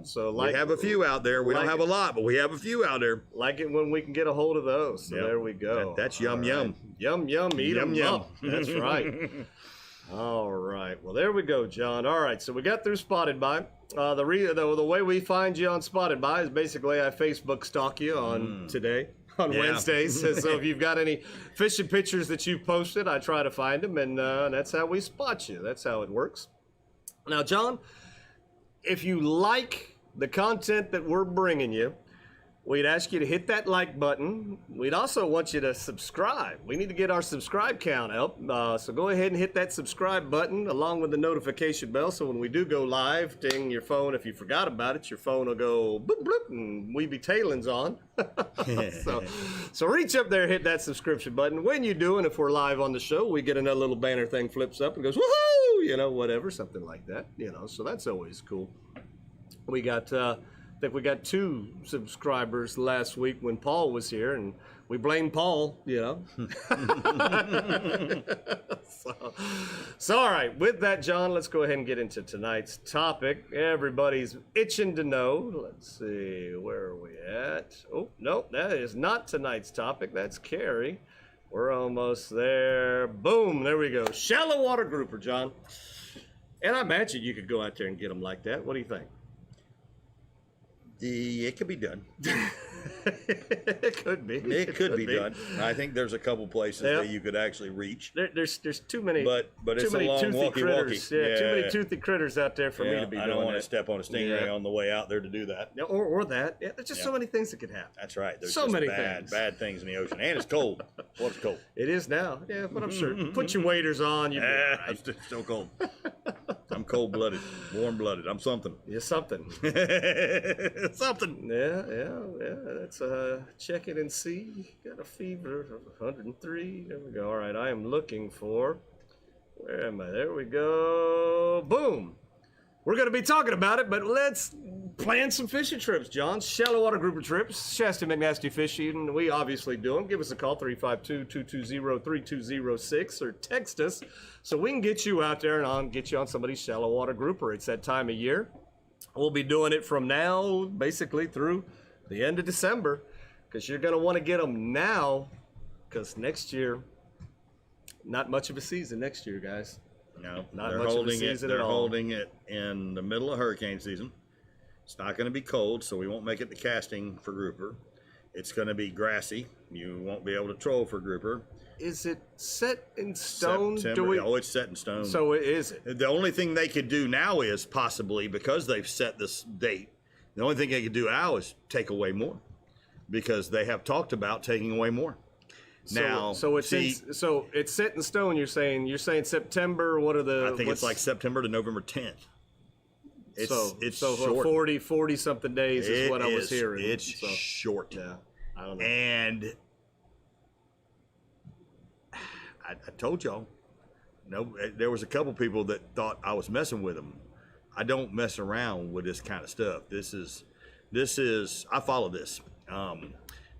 So we have a few out there. We don't have a lot, but we have a few out there. Like it when we can get a hold of those. So there we go. That's yum yum. Yum yum. Eat them up. That's right. All right. Well, there we go, John. All right. So we got through spotted by. The way we find you on Spotted By is basically I Facebook stalk you on Wednesdays. So if you've got any fishing pictures that you've posted, I try to find them, and that's how we spot you. That's how it works. Now, John, if you like the content that we're bringing you, we'd ask you to hit that like button. We'd also want you to subscribe. We need to get our subscribe count up. So go ahead and hit that subscribe button along with the notification bell. So when we do go live, ding your phone. If you forgot about it, your phone will go bloop, bloop, and we be tailins on. So reach up there, hit that subscription button. When you do, and if we're live on the show, we get another little banner thing flips up and goes, woohoo! Whatever, something like that. So that's always cool. I think we got 2 subscribers last week when Paul was here, and we blame Paul, you know. So, all right, with that, John, let's go ahead and get into tonight's topic. Everybody's itching to know. Let's see, where are we at? Oh, nope, that is not tonight's topic. That's Karrie. We're almost there. Boom, there we go. Shallow water grouper, John. And I imagine you could go out there and get them like that. What do you think? It could be done. It could be. It could be done. I think there's a couple places that you could actually reach. There's too many. But too it's many a long toothy walkie-walkie. critters. Yeah, too many toothy critters out there for me to be doing. I don't want to that. step on a stingray on the way out there to do that. Or that. Yeah, there's just so many things that could happen. That's right. There's so just many bad things in the ocean, and it's cold. Water's cold. It is now. Yeah, but I'm sure. Put your waders on. You'll be all right. I'm still cold. I'm cold-blooded, warm-blooded. I'm something. You're something. Something. Yeah. That's check it and see. Got a fever of 103. There we go. All right, I am looking for. Where am I? There we go. Boom. We're going to be talking about it, but let's plan some fishing trips, John. Shallow water grouper trips. Shasta McNasty Fishing. We obviously do them. Give us a call, 352-220-3206, or text us so we can get you out there and get you on somebody's shallow water grouper. It's that time of year. We'll be doing it from now basically through the end of December, because you're going to want to get them now, because next year, not much of a season next year, guys. No, not much of a season at all. They're holding it in the middle of hurricane season. It's not going to be cold, so we won't make it the casting for grouper. It's going to be grassy. You won't be able to troll for grouper. Is it set in stone? Oh, it's set in stone. So is it? The only thing they could do now is possibly, because they've set this date, the only thing they could do now is take away more, because they have talked about taking away more. Now, so it's set in stone. You're saying September. What are the? I think it's like September to November 10th. It's short. 40 something days is what I was hearing. It's short. Yeah, I don't know. And I told y'all, no, there was a couple people that thought I was messing with them. I don't mess around with this kind of stuff. This is I follow this.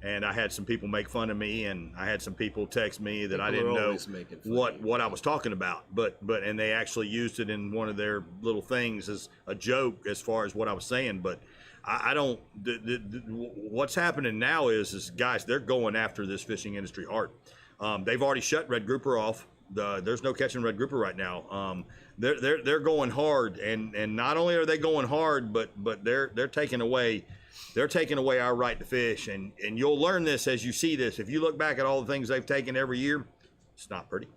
And I had some people make fun of me, and I had some people text me that I didn't know what I was talking about. But they actually used it in one of their little things as a joke as far as what I was saying. But I don't. What's happening now is guys, they're going after this fishing industry hard. They've already shut red grouper off. There's no catching red grouper right now. They're going hard, and not only are they going hard, but they're taking away. They're taking away our right to fish, and you'll learn this as you see this. If you look back at all the things they've taken every year, it's not pretty.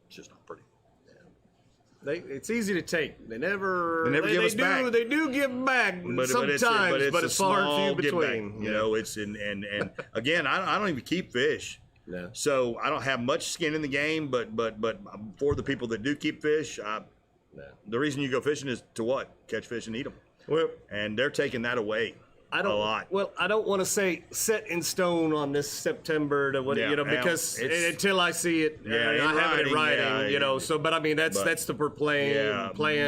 It's just not pretty. It's easy to take. They never give us back. They do give back sometimes, but it's far and few between. You know, it's and again, I don't even keep fish. No. So I don't have much skin in the game, but for the people that do keep fish, the reason you go fishing is to what? Catch fish and eat them. Well, and they're taking that away. A lot. Well, I don't want to say set in stone on this September to what because until I see it, I have it in writing, So, but I mean that's the plan.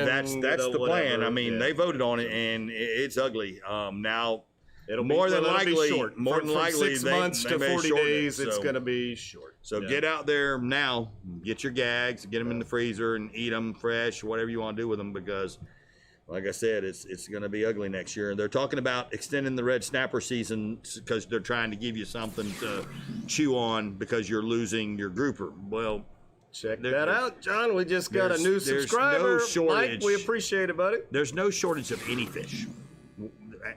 That's the plan. I mean, they voted on it, and it's ugly. Now, it'll more than likely, more than likely, 6 months to 40 days, it's going to be short. So get out there now, get your gags, get them in the freezer, and eat them fresh, whatever you want to do with them, because. Like I said, it's going to be ugly next year. And they're talking about extending the red snapper season because they're trying to give you something to chew on because you're losing your grouper. Well, check that out, John. We just got a new subscriber. No shortage. Mike, we appreciate it, buddy. There's no shortage of any fish.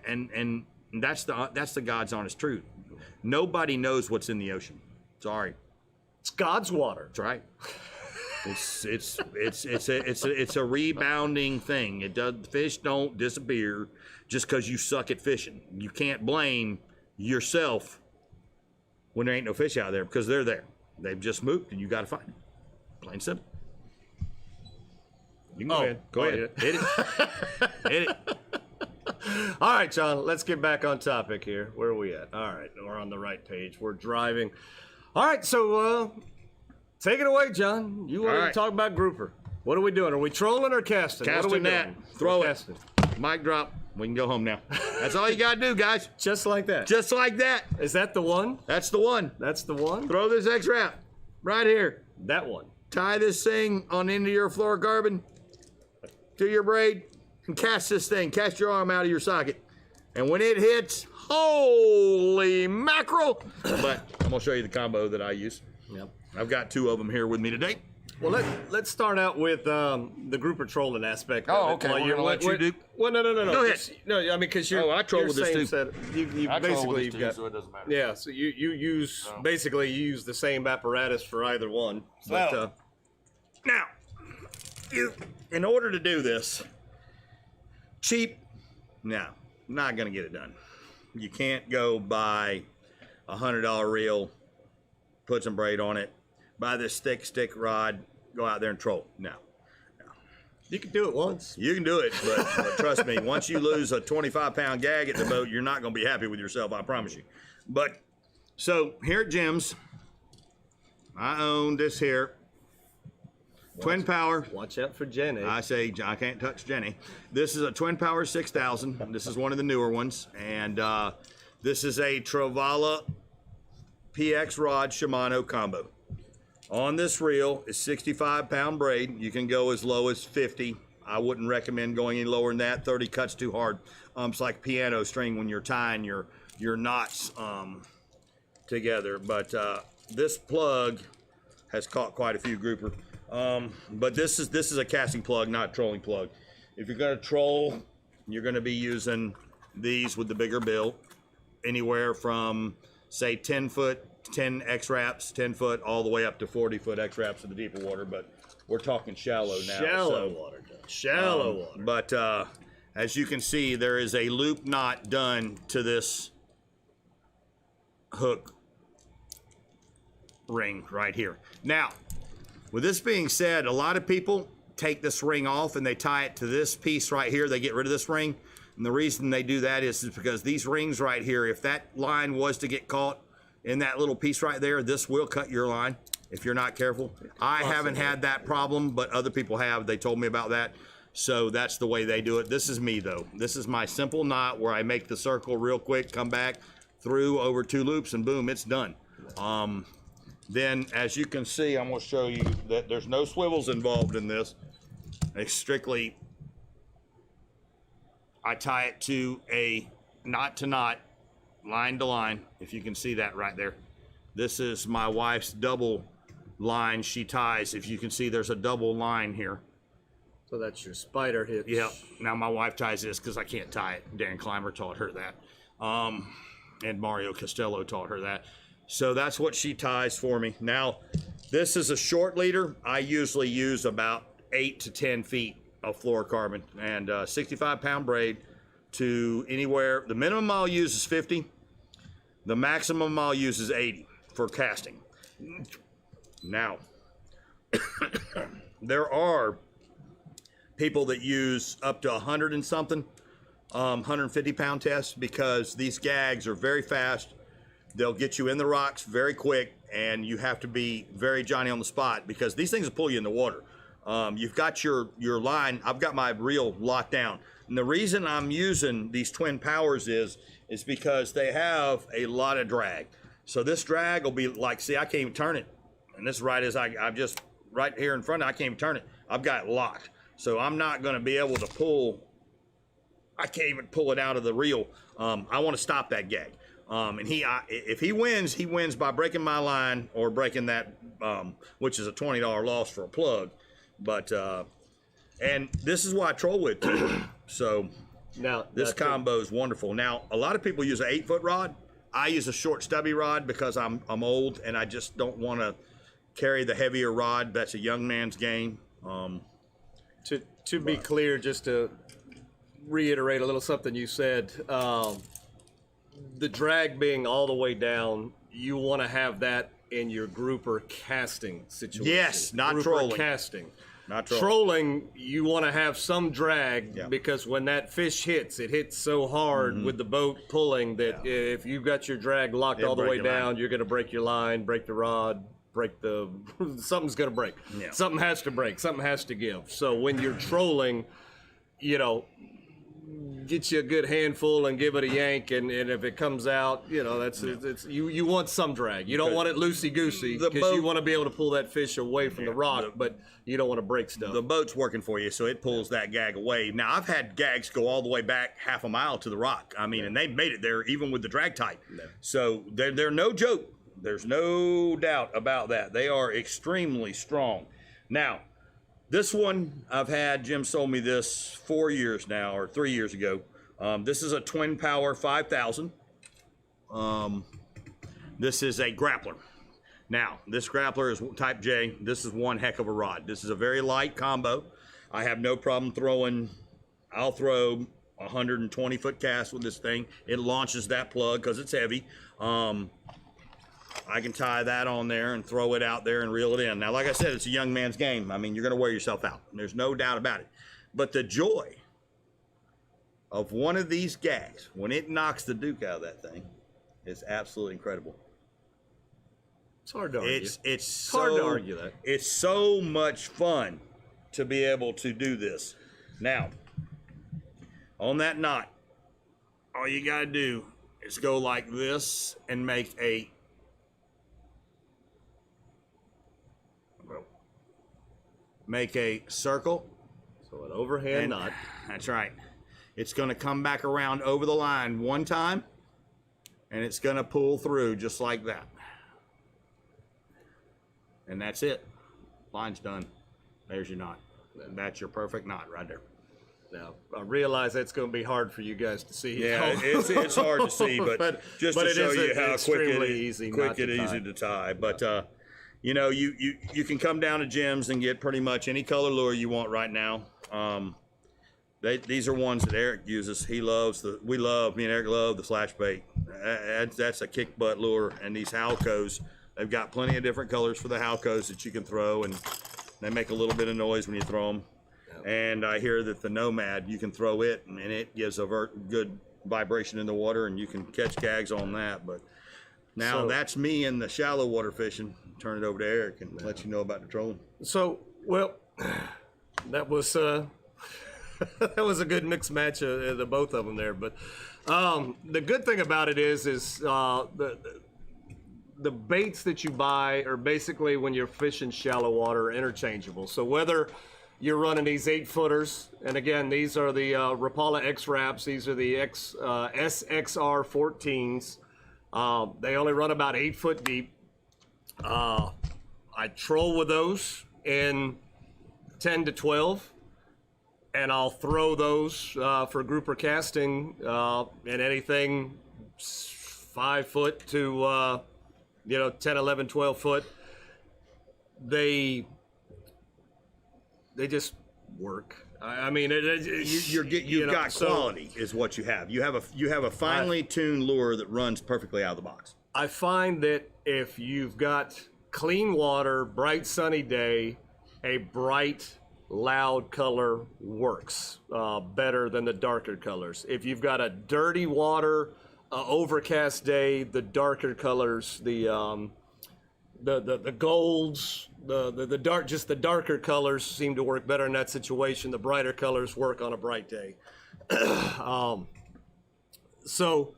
And that's the God's honest truth. Nobody knows what's in the ocean. Sorry. It's God's water. That's right. It's a rebounding thing. Fish don't disappear just because you suck at fishing. You can't blame yourself when there ain't no fish out there because they're there. They've just moved and you got to find them. Plain simple. You can go ahead. Go ahead. Hit it. Hit it. All right, John. Let's get back on topic here. Where are we at? All right, we're on the right page. We're driving. All right, so. Take it away, John. You want to talk about grouper. What are we doing? Are we trolling or casting? Casting what are we net. doing? Throw We're it. casting. Mic drop. We can go home now. That's all you got to do, guys. Just like that. Just like that. Is that the one? That's the one. That's the one? Throw this X-Wrap right here. That one. Tie this thing on into your fluorocarbon to your braid and cast this thing. Cast your arm out of your socket. And when it hits, holy mackerel. But I'm going to show you the combo that I use. Yep. I've got 2 of them here with me today. Well, let's start out with the grouper trolling aspect. Oh, of it. okay. Well, We're gonna let you do. Well, no. Go ahead. No, I mean, because you're. I troll you're with this same too. Set, you I troll basically with you've this got. too, so it doesn't matter. Yeah, so you use basically you use the same apparatus for either one. But, Well, now, in order to do this, cheap, no, not gonna get it done. You can't go buy $100 reel, put some braid on it, buy this thick stick rod, go out there and troll. No. you can do it once. You can do it, but trust me, once you lose a 25-pound gag at the boat, you're not going to be happy with yourself, I promise you. But, so, here at Jim's, I own this here, Twin Power. Watch out for Jenny. I say, I can't touch Jenny. This is a Twin Power 6000. This is one of the newer ones. And this is a Travala PX rod Shimano combo. On this reel is 65-pound braid. You can go as low as 50. I wouldn't recommend going any lower than that. 30 cuts too hard. It's like piano string when you're tying your knots together. But this plug has caught quite a few grouper. But this is a casting plug, not a trolling plug. If you're going to troll, you're going to be using these with the bigger bill, anywhere from say 10 foot, 10 X-Wraps, 10 foot, all the way up to 40 foot X-Wraps in the deeper water. But we're talking shallow now. Shallow water. Shallow water. But as you can see, there is a loop knot done to this hook ring right here. Now, with this being said, a lot of people take this ring off and they tie it to this piece right here. They get rid of this ring. And the reason they do that is because these rings right here, if that line was to get caught in that little piece right there, this will cut your line if you're not careful. I haven't had that problem, but other people have. They told me about that. So that's the way they do it. This is me though. This is my simple knot where I make the circle real quick, come back through over 2 loops and boom, it's done. Then, as you can see, I'm going to show you that there's no swivels involved in this. It's strictly, I tie it to a knot to knot, line to line, if you can see that right there. This is my wife's double line she ties. If you can see, there's a double line here. So that's your spider hitch. Yep. Now my wife ties this because I can't tie it. Darren Clymer taught her that. And Mario Costello taught her that. So that's what she ties for me. Now, this is a short leader. I usually use about 8 to 10 feet of fluorocarbon and 65-pound braid to anywhere. The minimum I'll use is 50. The maximum I'll use is 80 for casting. Now, there are people that use up to 100 and something, 150-pound tests because these gags are very fast. They'll get you in the rocks very quick, and you have to be very Johnny on the spot because these things will pull you in the water. You've got your line. I've got my reel locked down. And the reason I'm using these Twin Powers is because they have a lot of drag. So this drag will be like, see, I can't even turn it. And this right as I'm just right here in front of it, I can't even turn it. I've got it locked. So I'm not going to be able to pull. I can't even pull it out of the reel. I want to stop that gag. And if he wins by breaking my line or breaking that, which is a $20 loss for a plug. But, and this is what I troll with too. So now this combo is wonderful. Now, a lot of people use an 8-foot rod. I use a short stubby rod because I'm old and I just don't want to carry the heavier rod. That's a young man's game. To be clear, just to reiterate a little something you said, the drag being all the way down, you want to have that in your grouper casting situation. Yes, not grouper trolling. casting. Not trolling. Trolling, you want to have some drag Yeah. because when that fish hits, it hits so hard with the boat pulling that if you've got your drag locked It'll all the break way your down, line. you're going to break your line, break the rod, break the something's going to break. Yeah. Something has to break. Something has to give. So when you're trolling, you know, get you a good handful and give it a yank, and if it comes out, you know, it's you want some drag. You don't want it loosey goosey because you want to be able to pull that fish away from the rock, but you don't want to break stuff. The boat's working for you, so it pulls that gag away. Now I've had gags go all the way back half a mile to the rock. I mean, and they've made it there even with the drag tight. So they're no joke. There's no doubt about that. They are extremely strong. Now, this one I've had, Jim sold me this 4 years now, or 3 years ago. This is a Twin Power 5000. This is a grappler. Now, this grappler is type J. This is one heck of a rod. This is a very light combo. I have no problem throwing, I'll throw 120-foot cast with this thing. It launches that plug because it's heavy. I can tie that on there and throw it out there and reel it in. Now, like I said, it's a young man's game. I mean, you're going to wear yourself out. There's no doubt about it. But the joy of one of these gags, when it knocks the Duke out of that thing, is absolutely incredible. It's hard to argue. It's hard to argue that. It's so much fun to be able to do this. Now, on that knot, all you got to do is go like this and make a circle. So an overhand knot. That's right. It's going to come back around over the line one time, and it's going to pull through just like that. And that's it. Line's done. There's your knot. That's your perfect knot right there. Now, I realize that's going to be hard for you guys to see. Yeah, it's hard to see, but just to show you how quick and easy to tie. But you know, you can come down to Jim's and get pretty much any color lure you want right now. These are ones that Eric uses. Me and Eric love the flash bait. That's a kick butt lure. And these Halcos, they've got plenty of different colors for the Halcos that you can throw, and they make a little bit of noise when you throw them. And I hear that the Nomad, you can throw it, and it gives a good vibration in the water, and you can catch gags on that. But now that's me in the shallow water fishing. Turn it over to Eric and let you know about the trolling. So, well, that was that was a good mixed match of the both of them there. But the good thing about it is the baits that you buy are basically, when you're fishing shallow water, interchangeable. So whether you're running these 8-footers, and again, these are the Rapala X-Wraps. These are the SXR 14s. They only run about 8 foot deep. I troll with those in 10 to 12, and I'll throw those for grouper casting in anything 5 foot to 10, 11, 12 foot. They just work. I mean, you've got quality is what you have. You have a finely tuned lure that runs perfectly out of the box. I find that if you've got clean water, bright sunny day, a bright, loud color works better than the darker colors. If you've got a dirty water, overcast day, the darker colors, the golds, the dark, just the darker colors seem to work better in that situation. The brighter colors work on a bright day. So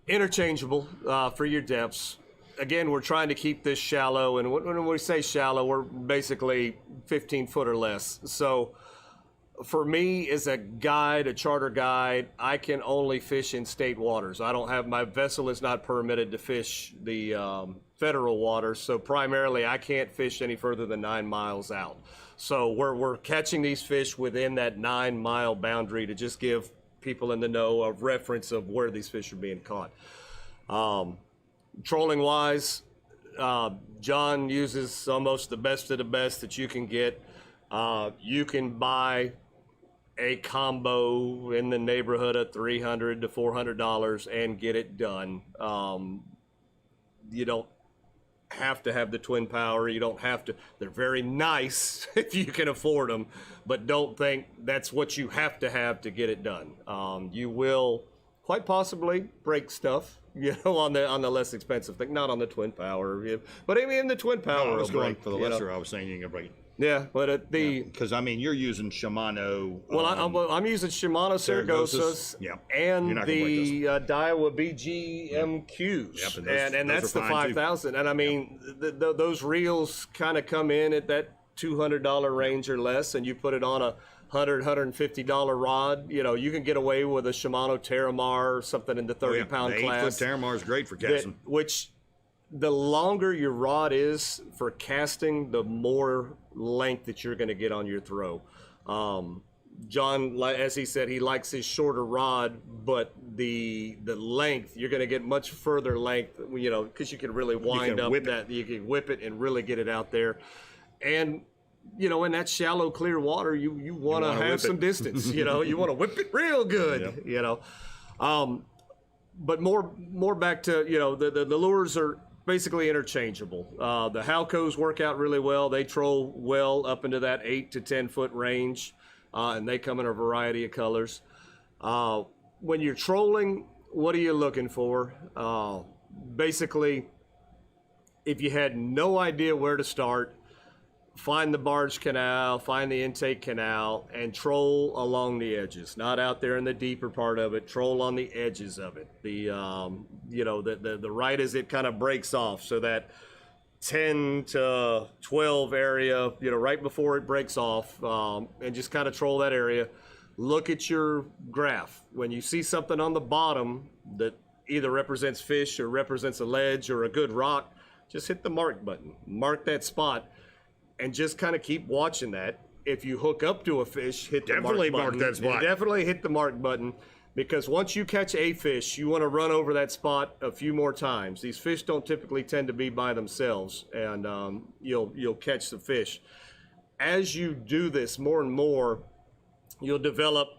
interchangeable for your depths. Again, we're trying to keep this shallow, and when we say shallow, we're basically 15 foot or less. So for me, as a guide, a charter guide, I can only fish in state waters. My vessel is not permitted to fish the federal waters, so primarily I can't fish any further than 9 miles out. So we're catching these fish within that 9 mile boundary to just give people in the know a reference of where these fish are being caught. Trolling wise, John uses almost the best of the best that you can get. You can buy a combo in the neighborhood of $300 to $400 and get it done. You don't have to have the twin power. You don't have to. They're very nice if you can afford them, but don't think that's what you have to get it done. You will quite possibly break stuff, on the less expensive thing, not on the twin power, but even the twin power. I was going for the lesser. I was saying you can break it. Yeah, but because I mean you're using Shimano. Well, I'm using Shimano Saragosas Yeah. and the Daiwa BGMQs, Yep, and that's the 5,000. And I mean, those reels kind of come in at that $200 range or less, and you put it on a $150 rod. You know, you can get away with a Shimano Terramar or something in the 30-pound class. The 8-foot Terramar is great for casting. Which the longer your rod is for casting, the more length that you're going to get on your throw. John, as he said, he likes his shorter rod, but the length, you're going to get much further length, you know, because you can really wind up that. You can whip it and really get it out there. And, you know, in that shallow, clear water, you want to have some distance. You know, you want to whip it real good, you know. But more back to, you know, the lures are basically interchangeable. The Halcos work out really well. They troll well up into that 8 to 10 foot range, and they come in a variety of colors. When you're trolling, what are you looking for? Basically, if you had no idea where to start, find the barge canal, find the intake canal, and troll along the edges. Not out there in the deeper part of it. Troll on the edges of it. You know, the right as it kind of breaks off, so that 10 to 12 area, you know, right before it breaks off, and just kind of troll that area. Look at your graph. When you see something on the bottom that either represents fish or represents a ledge or a good rock, just hit the mark button. Mark that spot. And just kind of keep watching that. If you hook up to a fish, hit the mark button. Definitely mark that spot. Definitely hit the mark button, because once you catch a fish, you want to run over that spot a few more times. These fish don't typically tend to be by themselves, and you'll catch the fish. As you do this more and more, you'll develop,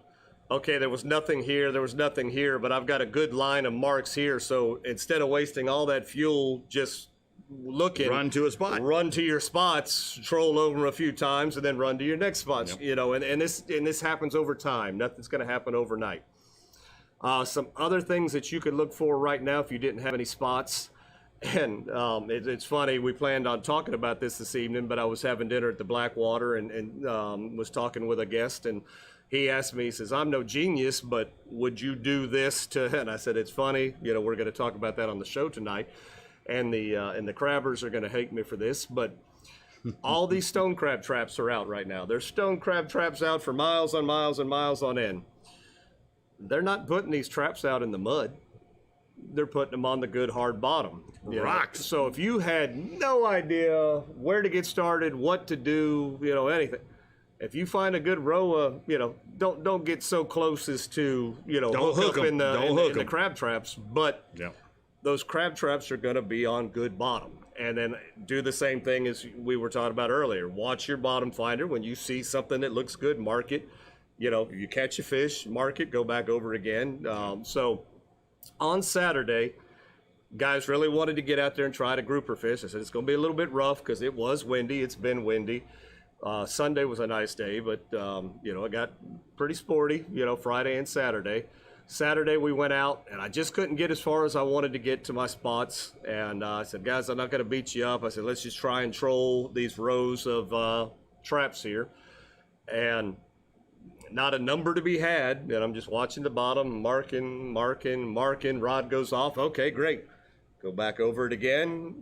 okay, there was nothing here, but I've got a good line of marks here. So instead of wasting all that fuel just looking, run to a spot, run to your spots, troll over them a few times, and then run to your next spots. Yep. You know, and this happens over time. Nothing's going to happen overnight. Some other things that you could look for right now if you didn't have any spots, and it's funny, we planned on talking about this evening, but I was having dinner at the Blackwater and was talking with a guest, and he asked me, he says, I'm no genius, but would you do this to, and I said, it's funny, you know, we're going to talk about that on the show tonight. And the crabbers are going to hate me for this, but all these stone crab traps are out right now. There's stone crab traps out for miles on miles and miles on end. They're not putting these traps out in the mud. They're putting them on the good hard bottom. Rocks. So if you had no idea where to get started, what to do, you know, anything, if you find a good row of, you know, don't get so close as to, you know, hook up in the crab traps, but those crab traps are going to be on good bottom. And then do the same thing as we were talking about earlier. Watch your bottom finder. When you see something that looks good, mark it. You know, you catch a fish, mark it, go back over again. So on Saturday, guys really wanted to get out there and try to grouper fish. I said it's going to be a little bit rough because it was windy. It's been windy. Sunday was a nice day, but, you know, it got pretty sporty, you know, Friday and Saturday. Saturday we went out, and I just couldn't get as far as I wanted to get to my spots. And I said, guys, I'm not going to beat you up. I said, let's just try and troll these rows of traps here. And not a number to be had. And I'm just watching the bottom, marking. Rod goes off. Okay, great. Go back over it again.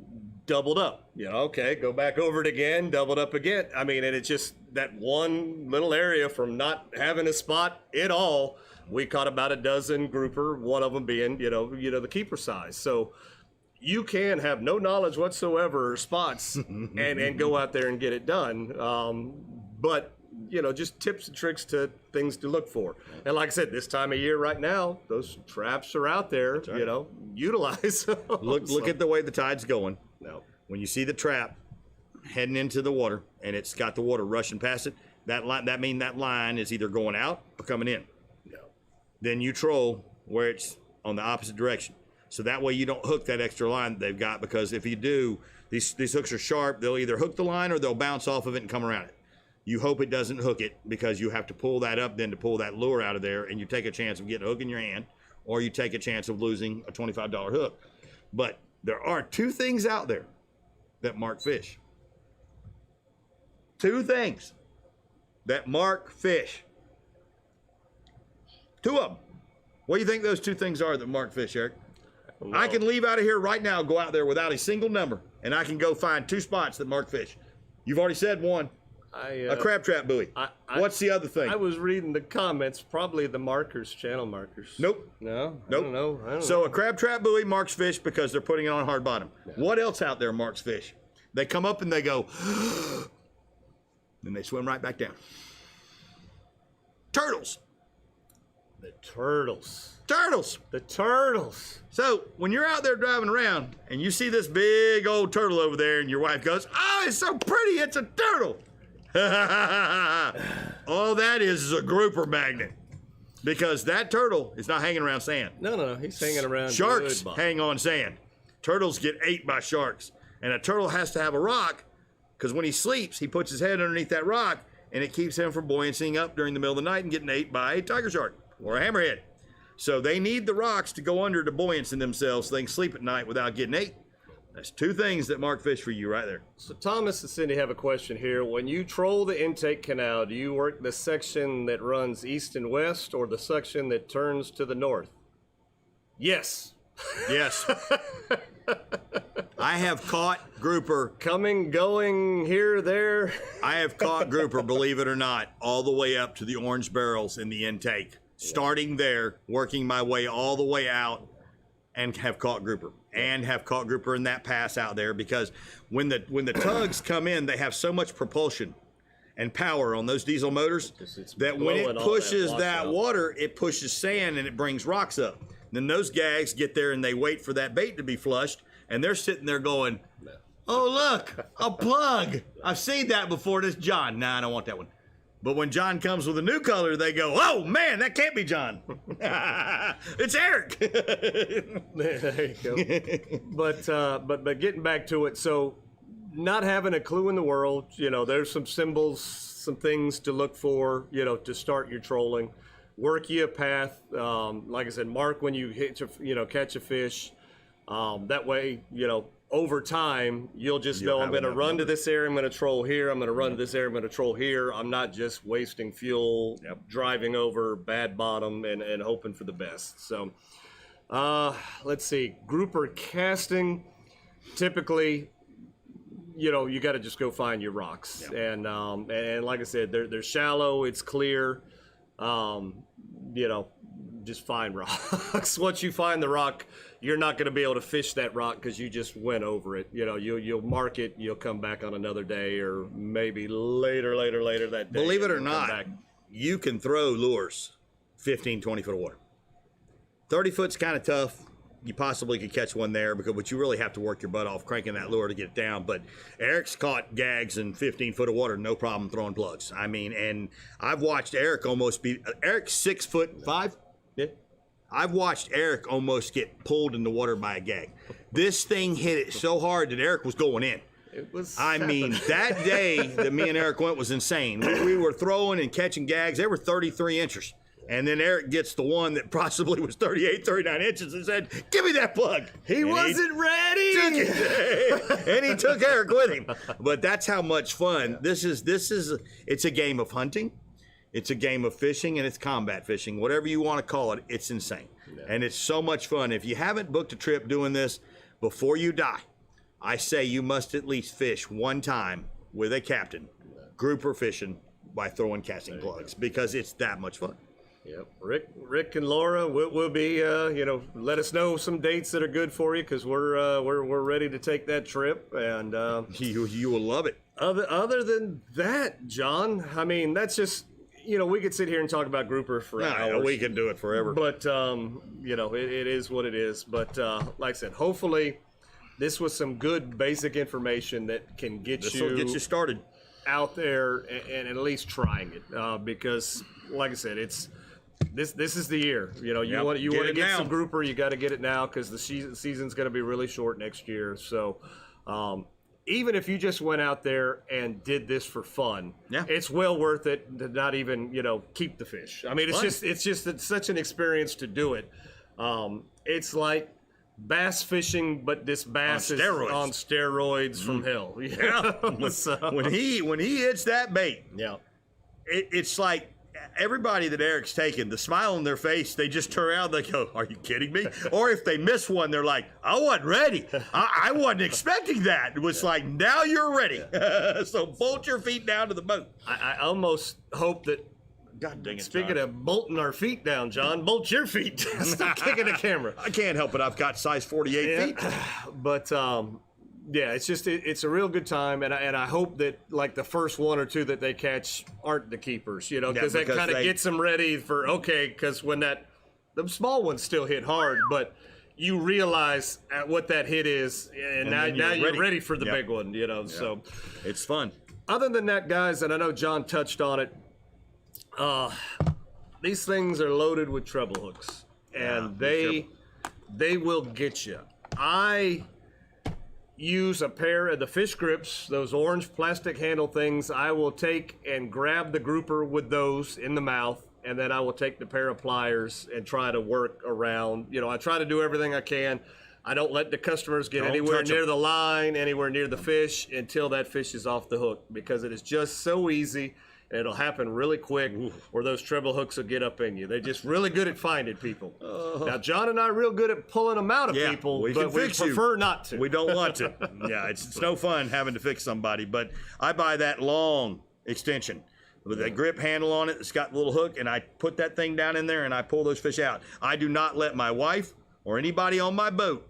Doubled up. You know, okay, go back over it again. Doubled up again. I mean, and it's just that one little area from not having a spot at all. We caught about a dozen grouper, one of them being, you know, the keeper size. So you can have no knowledge whatsoever or spots and go out there and get it done. But, you know, just tips and tricks to things to look for. And like I said, this time of year right now, those traps are out there, right. You know, utilize them. Look at the way the tide's going. No. When you see the trap heading into the water and it's got the water rushing past it, that line is either going out or coming in. Then you troll where it's on the opposite direction. So that way you don't hook that extra line that they've got, because if you do, these hooks are sharp. They'll either hook the line or they'll bounce off of it and come around it. You hope it doesn't hook it, because you have to pull that up then to pull that lure out of there, and you take a chance of getting a hook in your hand, or you take a chance of losing a $25 hook. But there are two things out there that mark fish. 2 things that mark fish. 2 of them. What do you think those 2 things are that mark fish, Eric? I can leave out of here right now, go out there without a single number, and I can go find 2 spots that mark fish. You've already said one. A crab trap buoy. What's the other thing? I was reading the comments. Probably the markers, channel markers. Nope. No? Nope. I don't know. So a crab trap buoy marks fish because they're putting it on hard bottom. Yeah. What else out there marks fish? They come up and they go, then they swim right back down. Turtles. The turtles. Turtles. The turtles. So when you're out there driving around and you see this big old turtle over there and your wife goes, oh, it's so pretty, it's a turtle. All that is a grouper magnet. Because that turtle is not hanging around sand. No, he's hanging around. Sharks hang on sand. Turtles get ate by sharks. And a turtle has to have a rock because when he sleeps, he puts his head underneath that rock and it keeps him from buoyancying up during the middle of the night and getting ate by a tiger shark or a hammerhead. So they need the rocks to go under to buoyancy themselves so they can sleep at night without getting ate. That's 2 things that mark fish for you right there. So Thomas and Cindy have a question here. When you troll the intake canal, do you work the section that runs east and west or the section that turns to the north? Yes. Yes. I have caught grouper. Coming, going, here, there. I have caught grouper, believe it or not, all the way up to the orange barrels in the intake. Starting there, working my way all the way out, and have caught grouper. And have caught grouper in that pass out there because when the tugs come in, they have so much propulsion and power on those diesel motors that when it pushes that water, it pushes sand and it brings rocks up. Then those gags get there and they wait for that bait to be flushed, and they're sitting there going, oh, look, a plug. I've seen that before. This John. Nah, I don't want that one. But when John comes with a new color, they go, oh, man, that can't be John. It's Eric. There you go. But getting back to it, so not having a clue in the world, there's some symbols, some things to look for, to start your trolling. Work you a path. Like I said, mark when you catch a fish. That way, over time, you'll just know I'm going to run to this area, I'm going to troll here, I'm going to run to this area, I'm going to troll here. I'm not just wasting fuel, driving over bad bottom and hoping for the best. So, let's see. Grouper casting, typically, you got to just go find your rocks. And like I said, they're shallow, it's clear. Just find rocks. Once you find the rock, you're not going to be able to fish that rock because you just went over it. You'll mark it, you'll come back on another day or maybe later that day. Believe it or not, you can throw lures 15, 20 foot of water. 30 foot's kind of tough. You possibly could catch one there, but you really have to work your butt off cranking that lure to get it down. But Eric's caught gags in 15 foot of water, no problem throwing plugs. I mean, and I've watched Eric almost be, Eric's 6'5". Yeah. I've watched Eric almost get pulled in the water by a gag. This thing hit it so hard that Eric was going in. It was. I mean, that day that me and Eric went was insane. We were throwing and catching gags. They were 33 inches. And then Eric gets the one that possibly was 38, 39 inches and said, give me that plug. He wasn't ready. And he took Eric with him. But that's how much fun. It's a game of hunting. It's a game of fishing, and it's combat fishing. Whatever you want to call it, it's insane. Yeah. And it's so much fun. If you haven't booked a trip doing this before you die, I say you must at least fish one time with a captain, grouper fishing by throwing casting plugs, because it's that much fun. Yep. Rick and Laura will be, let us know some dates that are good for you because we're ready to take that trip, and you will love it. Other than that, John, I mean, that's just, we could sit here and talk about grouper for hours. We can do it forever. But it is what it is. But like I said, hopefully this was some good basic information that can get you started out there and at least trying it, because like I said, it's. This is the year. You want to get some grouper, you got to get it now because the season's going to be really short next year. So, even if you just went out there and did this for fun, it's well worth it to not even keep the fish. I mean, it's just such an experience to do it. It's like bass fishing, but this bass On is steroids. on steroids from hell. Yeah. So, When he hits that bait, yeah. it's like everybody that Eric's taken, the smile on their face, they just turn around, they go, "Are you kidding me?" Or if they miss one, they're like, "I wasn't ready. I wasn't expecting that." It was like, now you're ready. So bolt your feet down to the boat. I almost hope that, God dang it, speaking John. of bolting our feet down, John, bolt your feet down. Stop kicking the camera. I can't help it. I've got size 48 feet. But yeah, it's just it's a real good time, and I hope that like the first one or two that they catch aren't the keepers, you know, Yeah, that because kind of they- gets them ready for because when the small ones still hit hard, but you realize what that hit is, and now then you're you're ready. ready for the Yep. big one, you know. Yep. So It's fun. other than that, guys, and I know John touched on it, these things are loaded with treble hooks, and be they will get you. I use a pair of the fish grips, those orange plastic handle things. I will take and grab the grouper with those in the mouth, and then I will take the pair of pliers and try to work around. You know, I try to do everything I can. I don't let the customers get Don't anywhere touch near 'em. the line, anywhere near the fish until that fish is off the hook, because it is just so easy. And it'll happen really quick, or those treble hooks will get up in you. They're just really good at finding people. Now, John and I are real good at pulling them out of Yeah, people, we but can we fix you. prefer not to. We don't want to. Yeah, it's no fun having to fix somebody. But I buy that long extension with that grip handle on it. It's got the little hook, and I put that thing down in there, and I pull those fish out. I do not let my wife or anybody on my boat,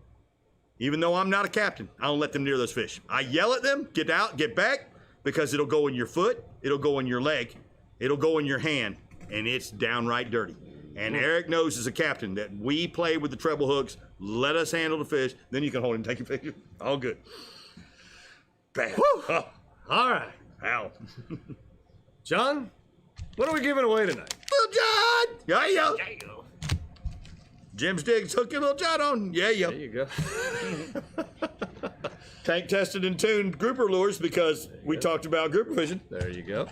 even though I'm not a captain, I don't let them near those fish. I yell at them, get out, get back, because it'll go in your foot, it'll go in your leg, it'll go in your hand, and it's downright dirty. And Eric knows as a captain that we play with the treble hooks, let us handle the fish, then you can hold and take your fish. All good. Bam. Oh, All right. ow. John, what are we giving away tonight? Little John! Yeah, yo. Jim's Jigs, hook your little John on. Yeah, yo. There you go. Tank tested and tuned grouper lures because we talked about grouper fishing. There you go.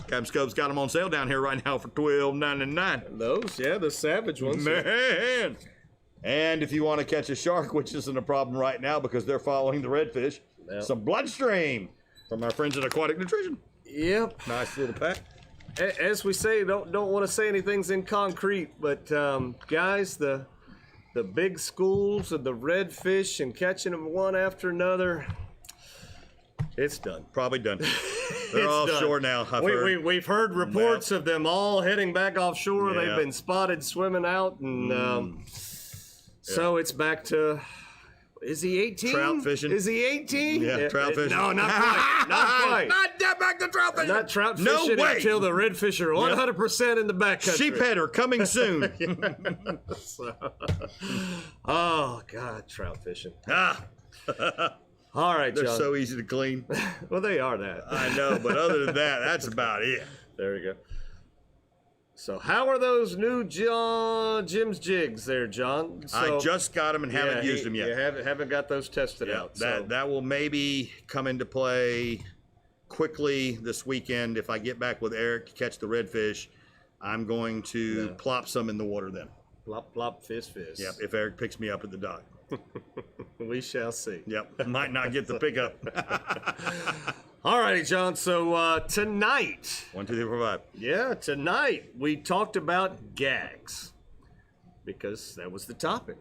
Captain Cove's got them on sale down here right now for $12.99. Those, yeah, the savage ones. Man. And if you want to catch a shark, which isn't a problem right now because they're following the redfish, Yep. some bloodstream from our friends at Aquatic Nutrition. Yep. Nice little pack. As we say, don't want to say anything's in concrete, but guys, the big schools of the redfish and catching them one after another, it's done. Probably done. They're It's offshore done. now. I've heard. We've heard reports of them all heading back offshore. Yeah. They've been spotted swimming out, and so it's back to. Is he 18? Trout fishing. Is he 18? Yeah, trout fishing. No, not quite. Not quite. Not that back to trout fishing. Not trout No fishing way. until the redfish are 100% in the backcountry. Sheepheader coming soon. Oh, God, trout fishing. Ah, All right, they're John. so easy to clean. Well, they are that. I know, but other than that, that's about it. There we go. So how are those new Jim's jigs there, John? I just got them and haven't used them yet. You haven't got those tested Yeah, out. that will maybe come into play quickly this weekend if I get back with Eric to catch the redfish. I'm going to plop some in the water then. Plop, plop, fizz, fizz. Yep, if Eric picks me up at the dock. We shall see. Yep, might not get the pickup. All righty, John. So tonight, 1, 2, 3, 4, 5. yeah, tonight we talked about gags because that was the topic.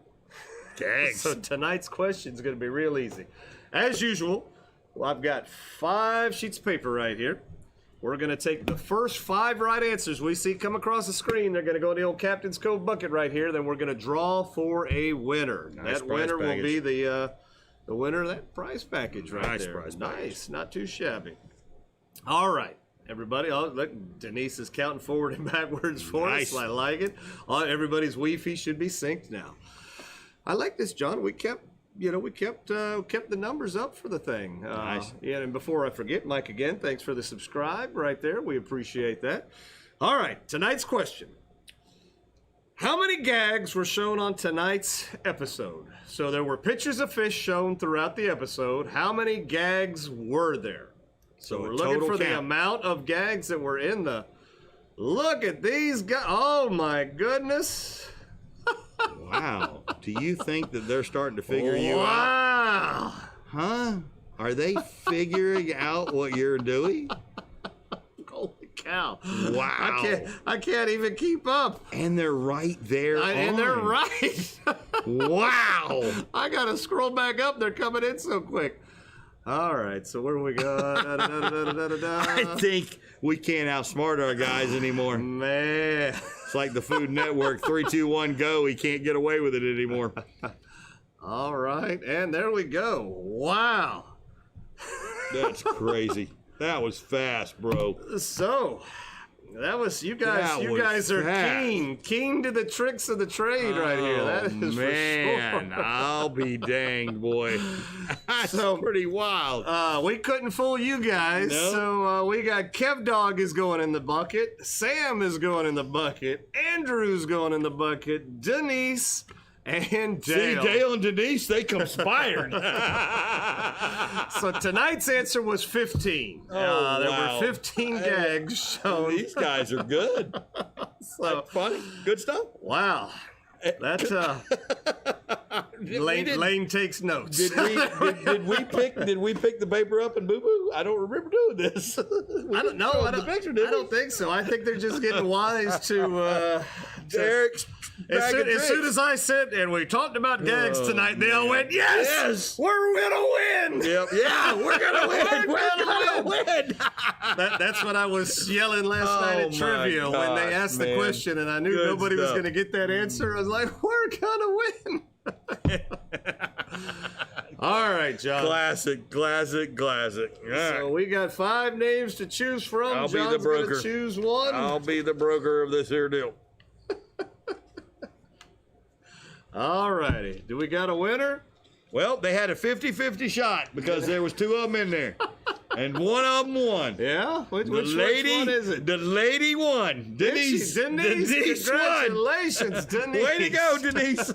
Gags. So tonight's question is going to be real easy. As usual, well, I've got 5 sheets of paper right here. We're going to take the first 5 right answers we see come across the screen. They're going to go in the old Captain's Cove bucket right here. Then we're going to draw for a winner. Nice That prize winner will package. be the winner of that prize package right Nice there. prize package. Nice, not too shabby. All right, everybody. Oh, look, Denise is counting forward and backwards for Nice. us. I like it. Everybody's Wi-Fi should be synced now. I like this, John. We kept the numbers up for the thing. Nice. Yeah, and before I forget, Mike, again, thanks for the subscribe right there. We appreciate that. All right, tonight's question. How many gags were shown on tonight's episode? So there were pictures of fish shown throughout the episode. How many gags were there? So So we're a looking total for the count. amount of gags that were in the... Look at these guys. Oh, my goodness. Wow. Do you think that they're starting to figure you out? Wow. Huh? Are they figuring out what you're doing? Holy cow. Wow. I can't even keep up. And they're right there. And they're right. Wow. I got to scroll back up. They're coming in so quick. All right, so where do we go? I think we can't outsmart our guys anymore. Man. It's like the Food Network, 3, 2, 1, go. He can't get away with it anymore. All right, and there we go. Wow. That's crazy. That was fast, bro. So, that was you guys. That You was guys are fast. keen to the tricks of the trade right here. That is man, for sure. I'll be danged, boy. That's So, pretty wild. We couldn't fool you guys, No. so we got Kev Dog is going in the bucket, Sam is going in the bucket, Andrew's going in the bucket, Denise, and Dale. See, Dale and Denise, they conspired. So tonight's answer was 15. There wow. were 15 gags shown. These guys are good. So, Funny. Good stuff. wow. That's Lane takes notes. Did we pick the paper up and boo boo? I don't remember doing this. I don't know. I don't think so. I think they're just getting wise to Eric's as soon as I said, and we talked about gags tonight, they all went, yes, we're gonna win. Yep. Yeah, we're gonna win. We're gonna win. That's what I was yelling last night at my trivia when they gosh, asked the man. question, and I knew Good nobody was stuff. gonna get that answer. I was like, we're gonna win. All right, John. Classic. All So right. we got 5 names to choose from. I'll be the John's gonna broker. choose one. I'll be the broker of this here deal. All righty. Do we got a winner? Well, they had a 50-50 shot because there was 2 of them in there. And one of them won. Yeah? Which one is it? The lady won. Denise. Denise won. Congratulations, Denise. Way to go, Denise.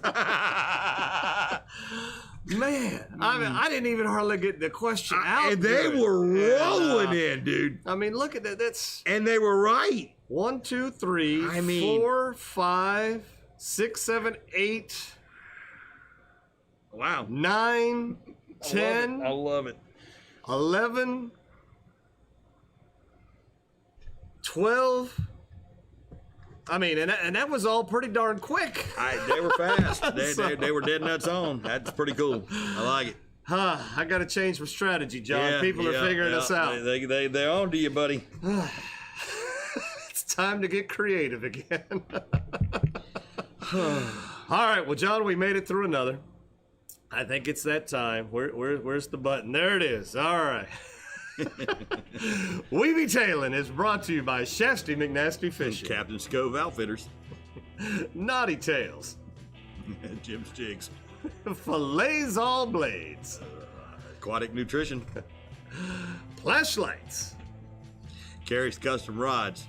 Man, I mean, I didn't even hardly get the question out. And they good. were rolling And, in, dude. I mean, look at that. That's And they were right. 1, 2, 3, I mean- 4, 5, 6, 7, 8, Wow. 9, 10, I love it. 11, 12. I mean, and that was all pretty darn quick. They were fast. They were dead nuts on. That's pretty cool. I like it. I got to change my strategy, John. People are figuring us out. They're on to you, buddy. It's time to get creative again. All right, well, John, we made it through another. I think it's that time. Where's the button? There it is. All right. We Be Tailin' is brought to you by Shasty McNasty Fishing, Captain's Cove Outfitters. Knotty Tails, Jim's Jigs. Filletzall Blades, Aquatic Nutrition. Plash Lights, Karrie's Custom Rods.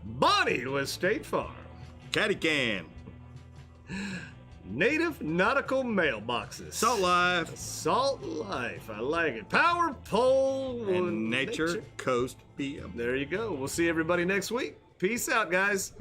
Bonnie with State Farm, Caddycan. Native Nautical Mailboxes, Salt Life. Salt Life, I like it. Power Pole And Nature Coast PM. There you go. We'll see everybody next week. Peace out, guys.